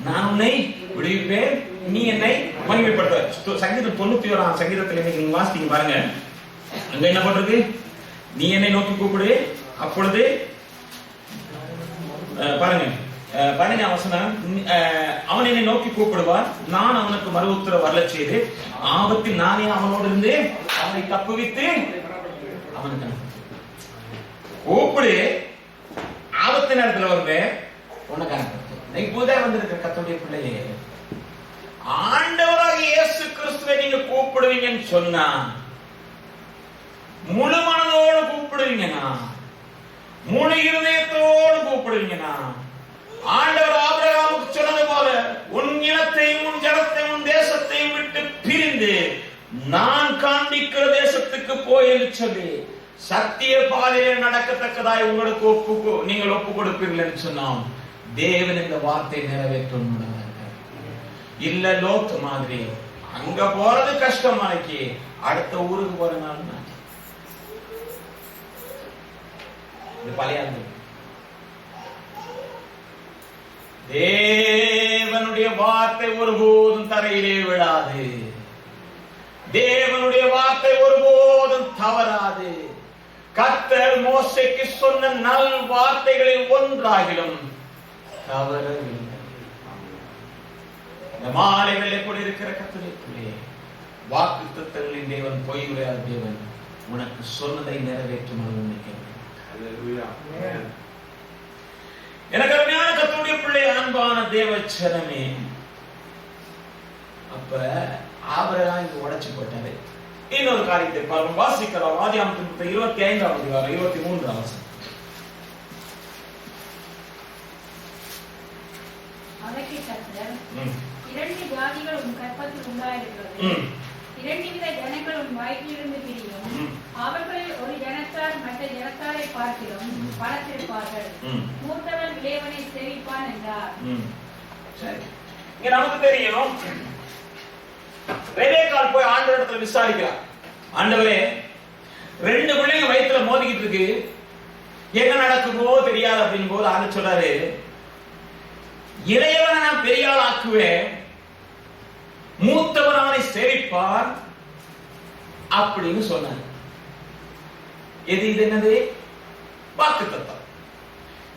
[SPEAKER 1] நான் உன்னை விடுவிப்பேன், நீ என்னை மகிமைப்படுத்த. சங்கீதம் 91ஆம் சங்கீதத்துல இன்னைக்கு நீங்க வாசித்தீங்க பாருங்க, அங்க என்ன பண்றது? நீ என்னை நோக்கி கூப்பிடு, அப்பொழுது பாருங்க 12ஆம் வசனம், அவன் என்னை நோக்கி கூப்பிடுவான், நான் அவனுக்கு மறு உத்தரவு வரல செய்து ஆபத்தில் நானே அவனோடு இருந்து அவனை தப்புவித்து அவனுக்கு கூப்பிடு. ஆபத்து நேரத்தில் வருவேன் உனக்கு அனுப்ப. புதிதாக வந்திருக்கிற கர்த்தருடைய பிள்ளையே, ஆண்டவராக இயேசு கிறிஸ்துவை நீங்க கூப்பிடுவீங்கன்னு சொன்னா, முழு மனதோடு கூப்பிடுவீங்கன்னா, முழு இருதயத்தோடு கூப்பிடுவீங்கன்னா, ஆண்டவர் ஆபிரகாமுக்கு சொன்னது போல உன் இனத்தையும் உன் ஜனத்தையும் உன் தேசத்தையும் விட்டு பிரிந்து நான் காண்பிக்கிற தேசத்துக்கு போய் என்று சொல்லி சத்திய பாதையில் நடக்கத்தக்கதாய் உங்களுக்கு நீங்கள் ஒப்பு கொடுப்பீர்கள் என்று சொன்னோம். தேவன் இந்த வார்த்தை நிறைவேற்றும். இல்ல லோத்து மாதிரி அங்க போறது கஷ்டமாக்கி அடுத்த ஊருக்கு போற நாள் பழைய தேவனுடைய வார்த்தை ஒருபோதும் தரையிலே விடாது. தேவனுடைய வார்த்தை ஒருபோதும் தவறாது. கர்த்தர் மோசேக்கு சொன்ன நல் வார்த்தைகளில் ஒன்றாகிலும் தவறவில்லை. இந்த மாலைகளிலே கூட இருக்கிற கர்த்தருக்குள்ளே வாக்குத்தத்தங்களின் தேவன், பொய் உரையாத தேவன், உனக்கு சொன்னதை நிறைவேற்றும் நினைக்கிறேன். எனக்கு அருமையான கர்த்தருடைய பிள்ளை, அன்பான தேவச்சனமே, அப்ப ஆபிரகாம் இங்க உடைச்சு போட்டாரு. இன்னொரு காரியத்தை பார்ப்போம். வாசிக்கலாம். ஆதியாகமத்தின் 25ஆம் அதிகாரம் 23ஆம் வசனம்.
[SPEAKER 2] அதற்கு கர்த்தர், இரண்டு ஜாதிகள் உன் கற்பத்தில் உண்டாயிருக்கிறது, இரண்டு வித ஜனங்கள் உன் வயிற்றிலிருந்து பிரியும், அவர்களில் ஒரு ஜனத்தார் மற்ற ஜனத்தாரை பார்க்கிறோம் பலத்திருப்பார்கள், மூத்தவன் இளையவனை சேவிப்பான் என்றார்.
[SPEAKER 1] இங்க நமக்கு தெரியும், ரெபேக்காள் போய் ஆண்டவரிடத்துல விசாரிக்கிறார். ஆண்டவரே, ரெண்டு பிள்ளைங்க வயிற்றுல மோதிக்கிட்டு இருக்கு, என்ன நடக்குமோ தெரியாது அப்படின்னு போது ஆண்டு சொல்றாரு, இளையவனை நான் பெரிய ஆள் ஆக்குவேன், மூத்தவன் அவனை சேவிப்பான் அப்படின்னு சொன்னார். இது என்னது? வாக்குத்தத்தம்.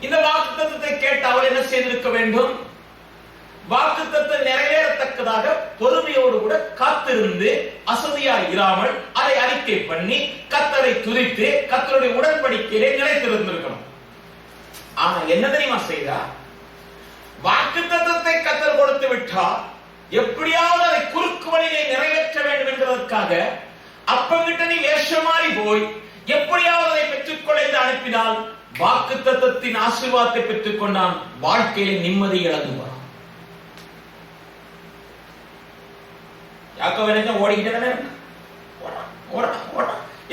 [SPEAKER 1] இந்த வாக்குத்தத்தத்தை கேட்டு அவர் என்ன செய்திருக்க வேண்டும்? வாக்குத்தத்தம் நிறைவேறத்தக்கதாக பொறுமையோடு கூட காத்திருந்து அசதியாய் இராமல் அதை அறிக்கை பண்ணி கர்த்தரை துதித்து கர்த்தருடைய உடன்படிக்கையிலே நிலைத்திருந்திருக்கணும். ஆனா என்ன தெரியுமா செய்தா? வாக்குத்தத்தத்தை கர்த்தர் கொடுத்து விட்டார், எப்படியாவது அதை குறுக்கு வழியிலே நிறைவேற்ற வேண்டும் என்பதற்காக அப்பங்கிட்ட நீ வேஷமாறி போய் எப்படியாவது அதை பெற்றுக்கொள்ள என்று அனுப்பினால் வாக்குத்தத்தத்தின் ஆசீர்வாதத்தை பெற்றுக் கொண்டான், வாழ்க்கையில் நிம்மதி இழந்துவான். யாக்கோபு ஓடிக்கிட்டே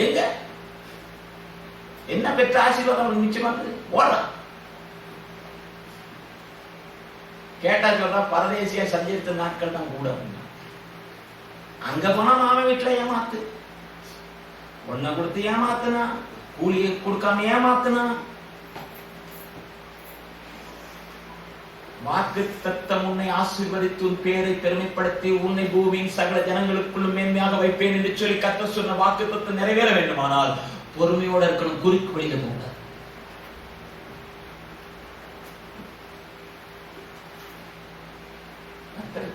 [SPEAKER 1] எங்க என்ன பெற்ற ஆசீர்வாதம் நிச்சயமானது ஓடுறான். கேட்டா சொல்றா, பரதேசியா சஞ்சரித்த நாட்கள் தான் கூட. அங்க போனா மாமன் வீட்டுல ஏமாத்து, ஒன்ன கொடுத்து ஏமாத்துனா, கூலியை கொடுக்காம ஏமாத்துனா. வாக்குத்தத்தம் உன்னை ஆசீர்வதித்து உன் பேரை பெருமைப்படுத்தி உன்னை பூமியின் சகல ஜனங்களுக்குள்ளும் மேன்மையாக வைப்பேன் என்று சொல்லி கர்த்தர் சொன்ன வாக்குத்தத்தம் நிறைவேற வேண்டுமானால் பொறுமையோடு இருக்கணும், குறுக்கு வழியில போக.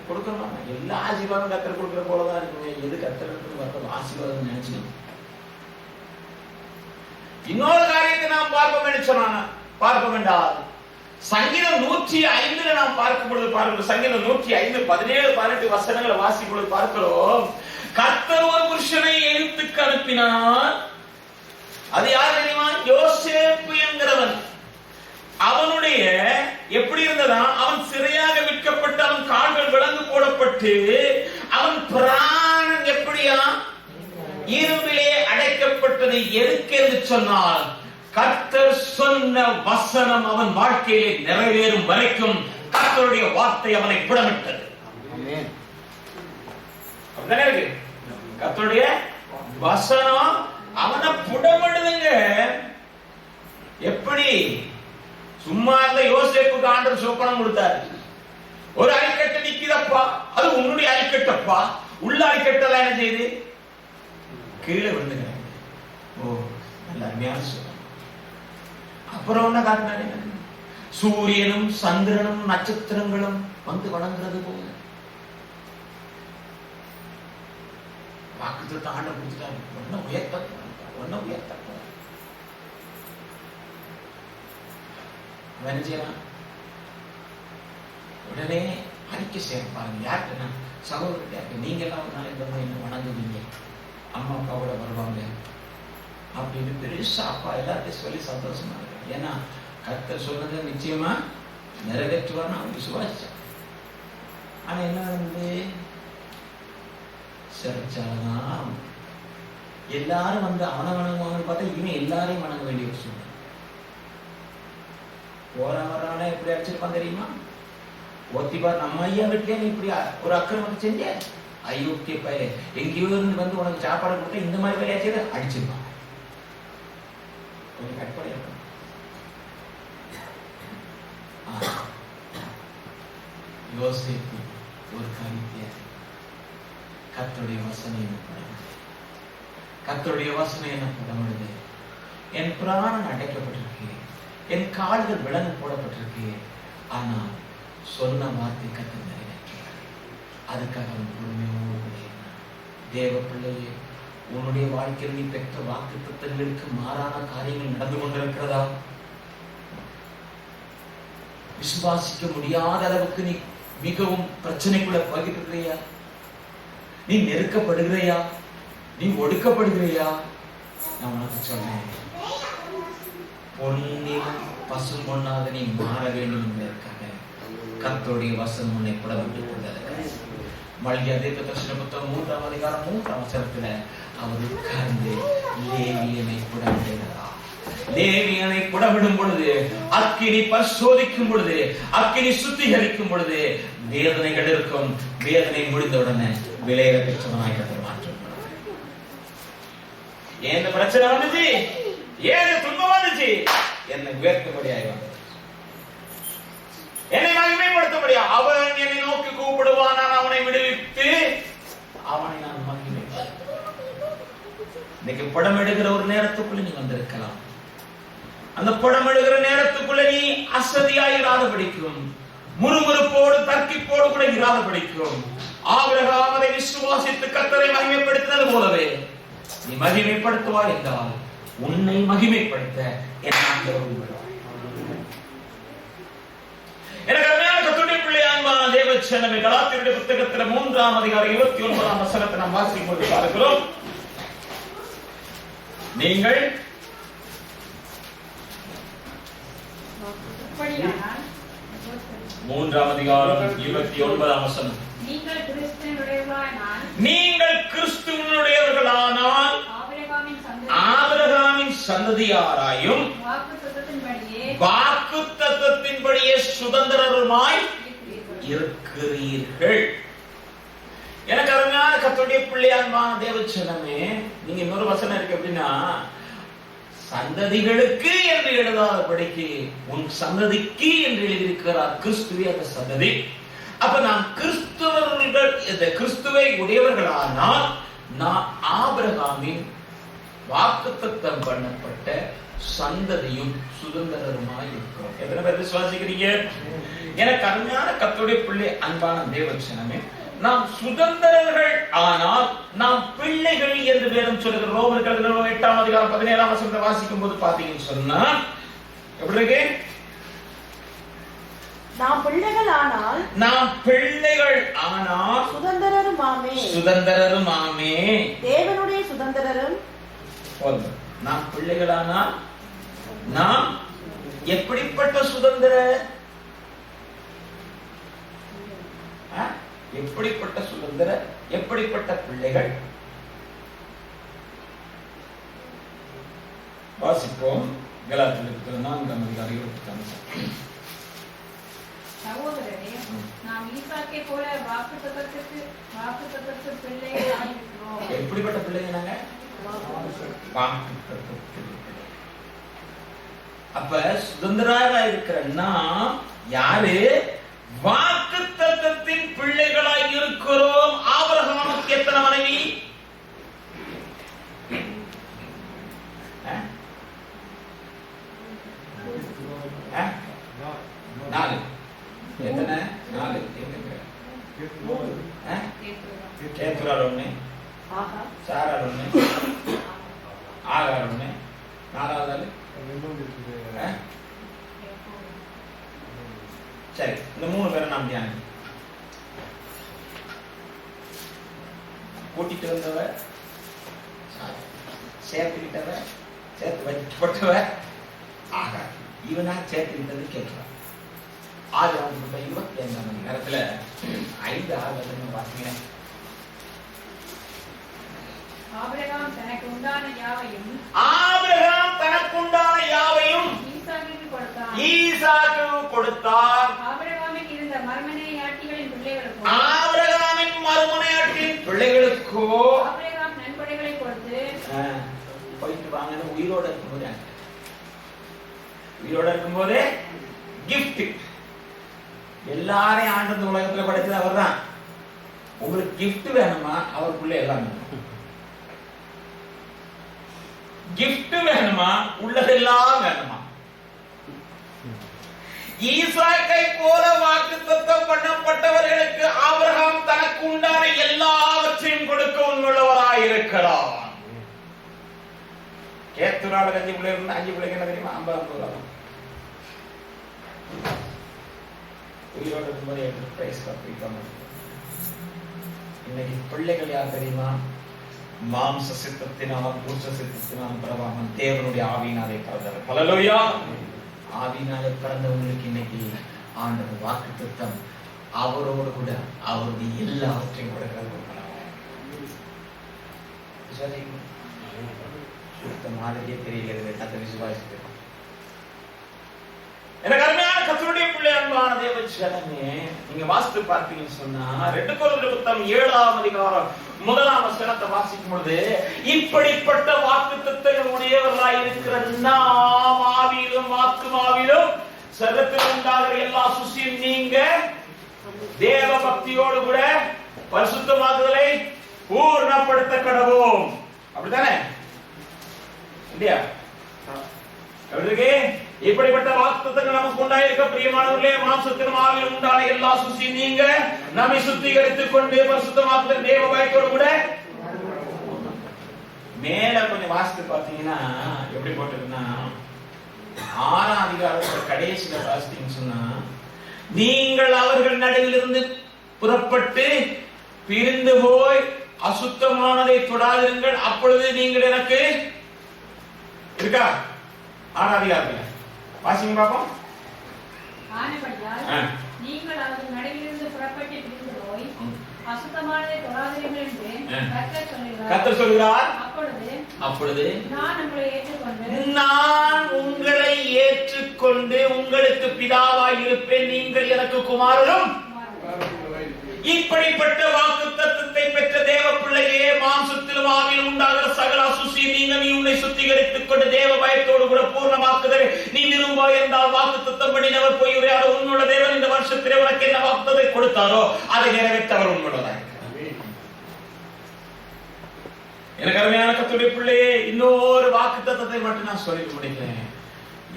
[SPEAKER 1] கொடுக்கணும். எல்லா ஆசீர்வாதம் கர்த்தர் கொடுக்கிற போலதான் இருக்குங்க. எது கர்த்தர் வர்றது ஆசீர்வாதம் நினைச்சுக்கணும். இன்னொரு காரியத்தை நாம் பார்க்க வேண்டாம். சங்கீதம் 105 நாம் பார்க்கும் பொழுது பாருங்கள், சங்கீதம் 105 17 18 வசனங்களை வாசிக்கும் பொழுது பார்க்கிறோம், கர்த்தர் ஒரு புருஷனை எகிப்துக்கு அனுப்பினார். அது யார் தெரியுமா? யோசேப்பு என்கிறவன். அவனுடைய எப்படி இருந்ததா? அவன் சிறையாக விற்கப்பட்டு அவன் கால்கள் விலங்கு போடப்பட்டு அவன் பிராணன் எப்படியா இரும்பிலே அடைக்கப்பட்டதை எதுக்கு என்று சொன்னால், கர்த்தர் சொன்ன வசனம் அவன் வாழ்க்கையிலே நிறைவேறும் வரைக்கும் கர்த்தருடைய வார்த்தை அவனை புடமிட்டது. கர்த்தருடைய வசனம் அவனை புடமிடுதுங்க. எப்படி? சும்மா இருந்த யோசேப்புக்கு ஆண்டவர் சொப்பனம் கொடுத்தாரு. ஒரு அரிக்கட்டு நிக்குதப்பா, அது உன்னுடைய அரிக்கட்டப்பா. உள்ள அரிக்கட்டெல்லாம் என்ன செய்யுது? கீழே விழுந்துக்கிறாங்க. ஓ, நல்ல அருமையான சொல்ல. அப்புறம் என்ன காட்டினாரு? சூரியனும் சந்திரனும் நட்சத்திரங்களும் வந்து வணங்குறது போல வாக்குத்தத்தத்தை ஆண்டவர் கொடுத்துட்டாரு. ஒன்னும் உயர்த்த உடனே அறிக்கை சேர்ப்பாங்க. யாருக்குன்னா சகோதரர், நீங்க எல்லாம் ஒரு நாளைக்கு வந்து என்ன வணங்குவீங்க, அம்மா அப்பாவோட வருவாங்க அப்படின்னு பெருசா அப்பா எல்லாத்தையும் சொல்லி சந்தோஷமா இருக்கு. ஏன்னா கர்த்தர் சொன்னதை நிச்சயமா நிறைவேற்றுவான்னு அவன் விசுவாசிச்சான். ஆனா என்ன வந்து சிறைச்சாலதான் எல்லாரும் வந்து அவனை வணங்குவாங்கன்னு பார்த்தா இவன் எல்லாரையும் வணங்க வேண்டிய ஒரு சூழ்நிலை. போறவரான எப்படி அடிச்சிருப்பான் தெரியுமா? ஒத்திபார், நம்ம ஐயா வீட்டுல நீ இப்படி ஒரு அக்கிரமத்தை செஞ்ச, ஐயோக்கிய பைய எங்கேயோ இருந்து வந்து உனக்கு சாப்பாடு கொடுத்த இந்த மாதிரி வேலையா செய்த அடிச்சிருப்பான். கொஞ்சம் கற்பனை இருக்கும். யோசிப்பு ஒரு காரியத்தை கர்த்தருடைய வசனம் எனப்படும். கர்த்தருடைய வசனம் எனப்படுது. என் பிராணன் அடைக்கப்பட்டிருக்கு, என் கால்கள் விலங்கு போடப்பட்டிருக்கு. ஆனால் சொன்ன வார்த்தை கர்த்தர் நிறைவேற்றார். அதுக்காக அவன் பொறுமையோடு தேவ பிள்ளையே, உன்னுடைய வாழ்க்கையில் நீ பெற்ற வாக்குத்தத்தங்களுக்கு மாறான காரியங்கள் நடந்து கொண்டிருக்கிறதா? விசுவாசிக்க முடியாத அளவுக்கு நீ மிகவும் பிரச்சனைக்குள்ள பகிர்கிறையா? நீ நெருக்கப்படுகிறையா? நீ ஒடுக்கப்படுகிறையா? நான் உனக்கு சொன்னேன், பொன்னிலும் பசும் பொன்னாக நீ மாற வேண்டும் என்பதற்காக கர்த்தருடைய வசனம் உன்னை புடவிட்டுக் கொண்டிருக்கிறது. மல்கியா தீர்க்கதரிசன புத்தகம் 3ஆம் அதிகாரம் 3ஆம் வசனத்துல அவர் உட்கார்ந்து லேவியனை புடவிடுகிறார். லேவியனை புடவிடும் பொழுது, அக்கினி பரிசோதிக்கும் பொழுது, அக்கினி சுத்திகரிக்கும் பொழுது வேதனைகள் இருக்கும். வேதனை முடிந்தவுடனே விலையில பெற்றவனாய் கர்த்தர் மாற்றப்படுவார். ஏன் இந்த பிரச்சனை வந்துச்சு, ஏன் துன்பம் வந்துச்சு, என்னை உயர்த்தபடியாய் வந்தது, என்னை மகிமைப்படுத்தபடியா. அவன் என்னை நோக்கி கூப்பிடுவான், நான் அவனை விடுவித்து அவனை நான் மகிமைப்படுத்துவேன். இன்னைக்கு படம் எடுக்கிற ஒரு நேரத்துக்குள்ள நீ வந்திருக்கலாம். அந்த படம் எடுக்கிற நேரத்துக்குள்ள நீ அசதியாய் இராத படிக்கும், முறுமுறுப்போடு தர்க்கிப்போடு கூட இராத படிக்கும். ஆபிரகாம் அதை விசுவாசித்து கர்த்தரை மகிமைப்படுத்தினது போலவே நீ மகிமைப்படுத்துவாய் என்றால் உன்னை மகிமைப்படுத்த என் ஆண்டவர் வருவார். எனக்கு அருமையான கர்த்தருடைய பிள்ளை, அன்பான தேவ ஜனமே, கலாத்தியருடைய புத்தகத்துல 3ஆம் அதிகாரம் 29ஆம் வசனத்தை நாம் வாசிக்கும் போது பார்க்கிறோம். நீங்கள் 3ஆம் அதிகாரம் 29ஆம் வசனம், நீங்கள் கிறிஸ்துவினுடையவர்களானால் ஆபிரகாமின் சந்ததியாராயும் வாக்குத்தத்தத்தின்படியே சுதந்திரருமாய் இருக்கிறீர்கள். எனக்கு அருமையான கர்த்தருடைய பிள்ளையான தேவ ஜனமே, நீங்க இன்னொரு வசனம் இருக்கு அப்படின்னா, சந்ததிகளுக்கு என்று எழுதாதபடிக்கு உன் சந்ததிக்கு என்று எழுதியிருக்கிறார். கிறிஸ்துவே அந்த சந்ததி. அப்ப நாம் கிறிஸ்துவர்கள், இந்த கிறிஸ்துவை உடையவர்களானால் நான் ஆபிரகாமின் வாக்குத்தத்தம் பண்ணப்பட்ட சந்ததியும் சுதந்திரருமாய் இருக்கிறோம். எத்தனை பேர் விசுவாசிக்கிறீங்க? எனக்கு அருமையான கர்த்தருடைய பிள்ளை, அன்பான தேவ ஜனமே, நாம் சுதந்திரர்கள் ஆனால் நாம் பிள்ளைகள் என்று வேதம் சொல்லுகிற ரோமர்கள் 8ஆம் அதிகாரம் 17ஆம் வசனத்தை வாசிக்கும் போது பாத்தீங்கன்னு சொன்னா எப்படி இருக்கு?
[SPEAKER 3] நாம் பிள்ளைகள் ஆனால் சுதந்திரருமாமே,
[SPEAKER 1] சுதந்திரருமாமே,
[SPEAKER 3] தேவனுடைய சுதந்திரரும்.
[SPEAKER 1] நாம் பிள்ளைகளானால் நாம் எப்படிப்பட்ட சுதந்திர, எப்படிப்பட்ட சுதந்திர, எப்படிப்பட்ட பிள்ளைகள்? வாசிப்போம். கலாத்தியர் 4ஆம் அதிகாரம் 25ஆம் வசனம்.
[SPEAKER 2] சகோதரரே, நாம் ஈசாக்கை போல வாக்குத்தத்தத்துக்கு பிள்ளைகளாய் இருக்கிறோம்.
[SPEAKER 1] எப்படிப்பட்ட பிள்ளைங்க நாங்க? அப்ப சுதந்திரராக இருக்கிற நாம் யாரு? வாக்குத்தத்தத்தின் பிள்ளைகளாய் இருக்கிறோம். ஆபிரகாமுக்கு எத்தனை மனைவி? 4. எத்தனை? 4. கேத்துரால் 1, சாரால் 1, ஆகார் 1, 4வது ஆளு சரி. இந்த 3 பேரை நாம் தியானிப்போம். கூட்டிட்டு வந்தவ, சேர்த்துக்கிட்டவ, சேர்த்து வைக்கப்பட்டவ, ஆக இவனா சேர்த்துக்கிட்டது கேட்கிறான். ஆதியாகமம் 25 மணி நேரத்துல 5:6 பாத்தீங்கன்னா,
[SPEAKER 2] ஆபிரகாம் தனக்கு உண்டான யாவையும்
[SPEAKER 1] ஈசாக்கு கொடுத்தார்.
[SPEAKER 2] ஆபிரகாமின் இருந்த மறுமனையாட்டிகளின்
[SPEAKER 1] பிள்ளைகளுக்கோ
[SPEAKER 2] ஆபிரகாம் நன்கொடைகளை கொடுத்து
[SPEAKER 1] போயிட்டு வாங்க. உயிரோட இருக்கும்போதே கிஃப்ட். எல்லாரையும் ஆண்டு உலகத்துல படைச்சது அவர் தான். உங்களுக்கு கிஃப்ட் வேணுமா? அவருக்குள்ள எல்லாம் கிஃப்ட் வேணுமா? உள்ளதெல்லாம் வேணுமா? ஈசாக்கை போல வாக்குத்தத்தம் பண்ணப்பட்டவர்களுக்கு ஆபிரகாம் தனக்கு உண்டான எல்லாவற்றையும் கொடுக்க உண்மையுள்ளவராயிருக்கிறார். கேத்துரால 5 பிள்ளை இருந்து 5 பிள்ளைங்க என்ன தெரியுமா? 50 உயிரோடு இருக்கும்போது பிரைஸ் கற்பிக்காம. இன்னைக்கு பிள்ளைகள் யார் தெரியுமா? மாம்ச சித்தத்தினாலும் புருஷ சித்தத்தினாலும் பிறவாமல் தேவனுடைய ஆவியினாலே பிறந்தவர். ஹல்லேலூயா. ஆவியினாலே பிறந்தவங்களுக்கு இன்னைக்கு ஆண்டவர் வாக்குத்தத்தம் அவரோடு கூட அவருடைய எல்லாவற்றையும் கொடுக்கிறது. மாதிரியே தெரியல கத்த விசுவாசித்து. எனக்கு அருமையான கர்த்தருடைய பிள்ளை, அன்பான தேவ ஜனமே, நீங்க வாசித்து பார்த்தீங்கன்னு சொன்னா 2 கொரிந்தியர் புத்தகம் 7ஆம் அதிகாரம் 1ஆம் வசனத்தை வாசிக்கும் பொழுது, இப்படிப்பட்ட வாக்குத்தத்தங்கள் உடையவர்களாய் இருக்கிற நாம் ஆவியிலும் ஆத்துமாவிலும் சரீரத்தில் உண்டாகிற எல்லா சுசியும் நீங்க தேவ பக்தியோடு கூட பரிசுத்தமாகுதலை பூர்ணப்படுத்த கடவோம். அப்படித்தானே? இல்லையா? இப்படிப்பட்ட வாக்குத்தத்தங்கள் நமக்கு உண்டாயிருக்க பிரியமானவர்களே, மாம்சத்திலும் ஆவியிலும் உண்டான எல்லா சுசியும் நீங்க நம்மை சுத்திகரித்துக் கொண்டு பரிசுத்தமாக்குதல் தேவ பயத்தோடு கூட. மேல கொஞ்சம் வாசித்து பார்த்தீங்கன்னா எப்படி போட்டிருக்குன்னா, 6ஆம் அதிகாரத்துல கடைசியில வாசித்தீங்கன்னு சொன்னா, நீங்கள் அவர்கள் நடுவிலிருந்து புறப்பட்டு பிரிந்து போய் அசுத்தமானதை தொடாதிருங்கள், அப்பொழுது நீங்கள் எனக்கு இருக்கா? 6ஆம் அதிகாரத்துல வாசிங்க பாப்போம்.
[SPEAKER 2] ஆனபடியால் நீங்கள் அவர்கள் நடுவிலிருந்து புறப்பட்டு பிரிந்து போய் அசுத்தமானதை தொடாதீர்கள் என்று கர்த்தர் சொல்கிறார். அப்பொழுது நான் உங்களை ஏற்றுக்கொண்டு உங்களுக்கு பிதாவாய் இருப்பேன், நீங்கள் எனக்கு குமாரரும். இப்படிப்பட்ட வாக்குத்தத்தத்தை பெற்ற தேவ பிள்ளையே, மாம்சத்திலும் ஆவியிலும் உண்டாகிற சகல அசுசி நீங்க நீ உன்னை சுத்திகரித்துக் கொண்டு தேவ பயத்தோடு கூட பூர்ணமாக்குதல் நீ விரும்பாய் என்றால், வாக்குத்தத்தம் பண்ணினவர் போய் உரையாட உன்னுள்ள தேவன் இந்த வருஷத்திலே உனக்கு என்ன வாக்குத்தத்தை கொடுத்தாரோ அதை நிறைவேற்ற அவர் உண்மையுள்ளதாக. எனக்கு அருமையான கர்த்தருடைய பிள்ளையே, இன்னொரு வாக்குத்தத்தத்தை மட்டும் நான் சொல்லி முடிக்கிறேன்.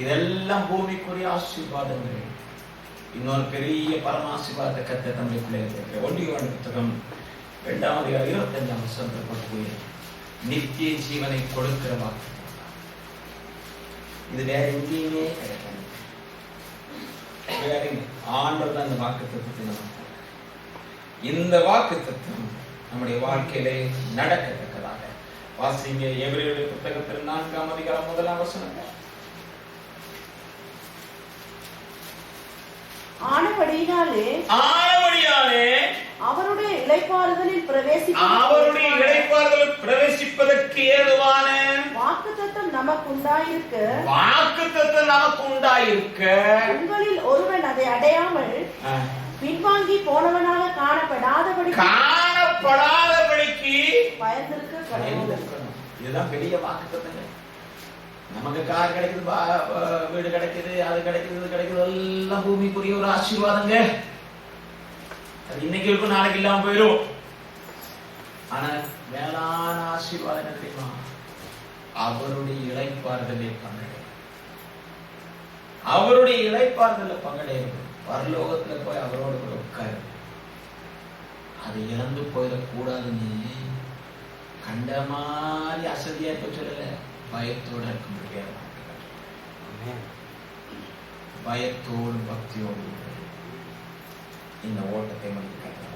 [SPEAKER 2] இதெல்லாம் பூமிக்குரிய ஆசீர்வாதங்கள். இன்னொரு பெரிய பரமாசீர்வாதத்தை கர்த்தர் தம்முடைய பிள்ளைகளுக்கு 1 யோவான் புத்தகம் 2ஆம் அதிகாரம் 25ஆம் வசனத்தில் போட்டு நித்திய ஜீவனை கொடுக்கிற வாக்கு. இது வேற எங்கேயுமே கிடைக்காது. ஆண்டவர் தான் இந்த வாக்குத்தத்தத்தை இந்த வாக்குத்தத்தம் நம்முடைய வாழ்க்கையிலே நடக்கத்தக்கதாக வாசிங்க. எபிரேயர் புத்தகத்தில் 4ஆம் அதிகாரம் 1ஆம் வசனம்.
[SPEAKER 3] ஆனபடியினாலே அவருடைய இளைப்பாறுதலில்
[SPEAKER 1] பிரவேசிப்பதற்கு ஏதுவான
[SPEAKER 3] வாக்குத்தத்தம் நமக்கு உண்டாயிருக்க உங்களில் ஒருவன் அதை அடையாமல் பின்வாங்கி போனவனாக காணப்படாதபடிக்கு பயந்திருக்கணும்.
[SPEAKER 1] இதுதான் பெரிய வாக்குத்தத்தங்கள். நமக்கு கார் கிடைக்குது, வீடு கிடைக்குது, அது கிடைக்குது, இது கிடைக்குது, எல்லாம் பூமிக்குரிய ஒரு ஆசீர்வாதங்க. அது இன்னைக்கு இருக்கும், நாளைக்கு இல்லாம போயிடும். ஆனா மேலான ஆசீர்வாதம் என்ன தெரியுமா? அவருடைய இளைப்பாறுதலை பங்கடை. அவருடைய இளைப்பாறுதல பங்கடையும் பரலோகத்துல போய் அவரோடு கூட உட்காரு. அது இழந்து போயிடக்கூடாதுன்னு கண்ட மாதிரி அசதியா இருக்க சொல்லல, பயத்தோடு இருக்க முடியாது. பயத்தோடு பக்தியோடு இந்த ஓட்டத்தை முடிக்கிறார்.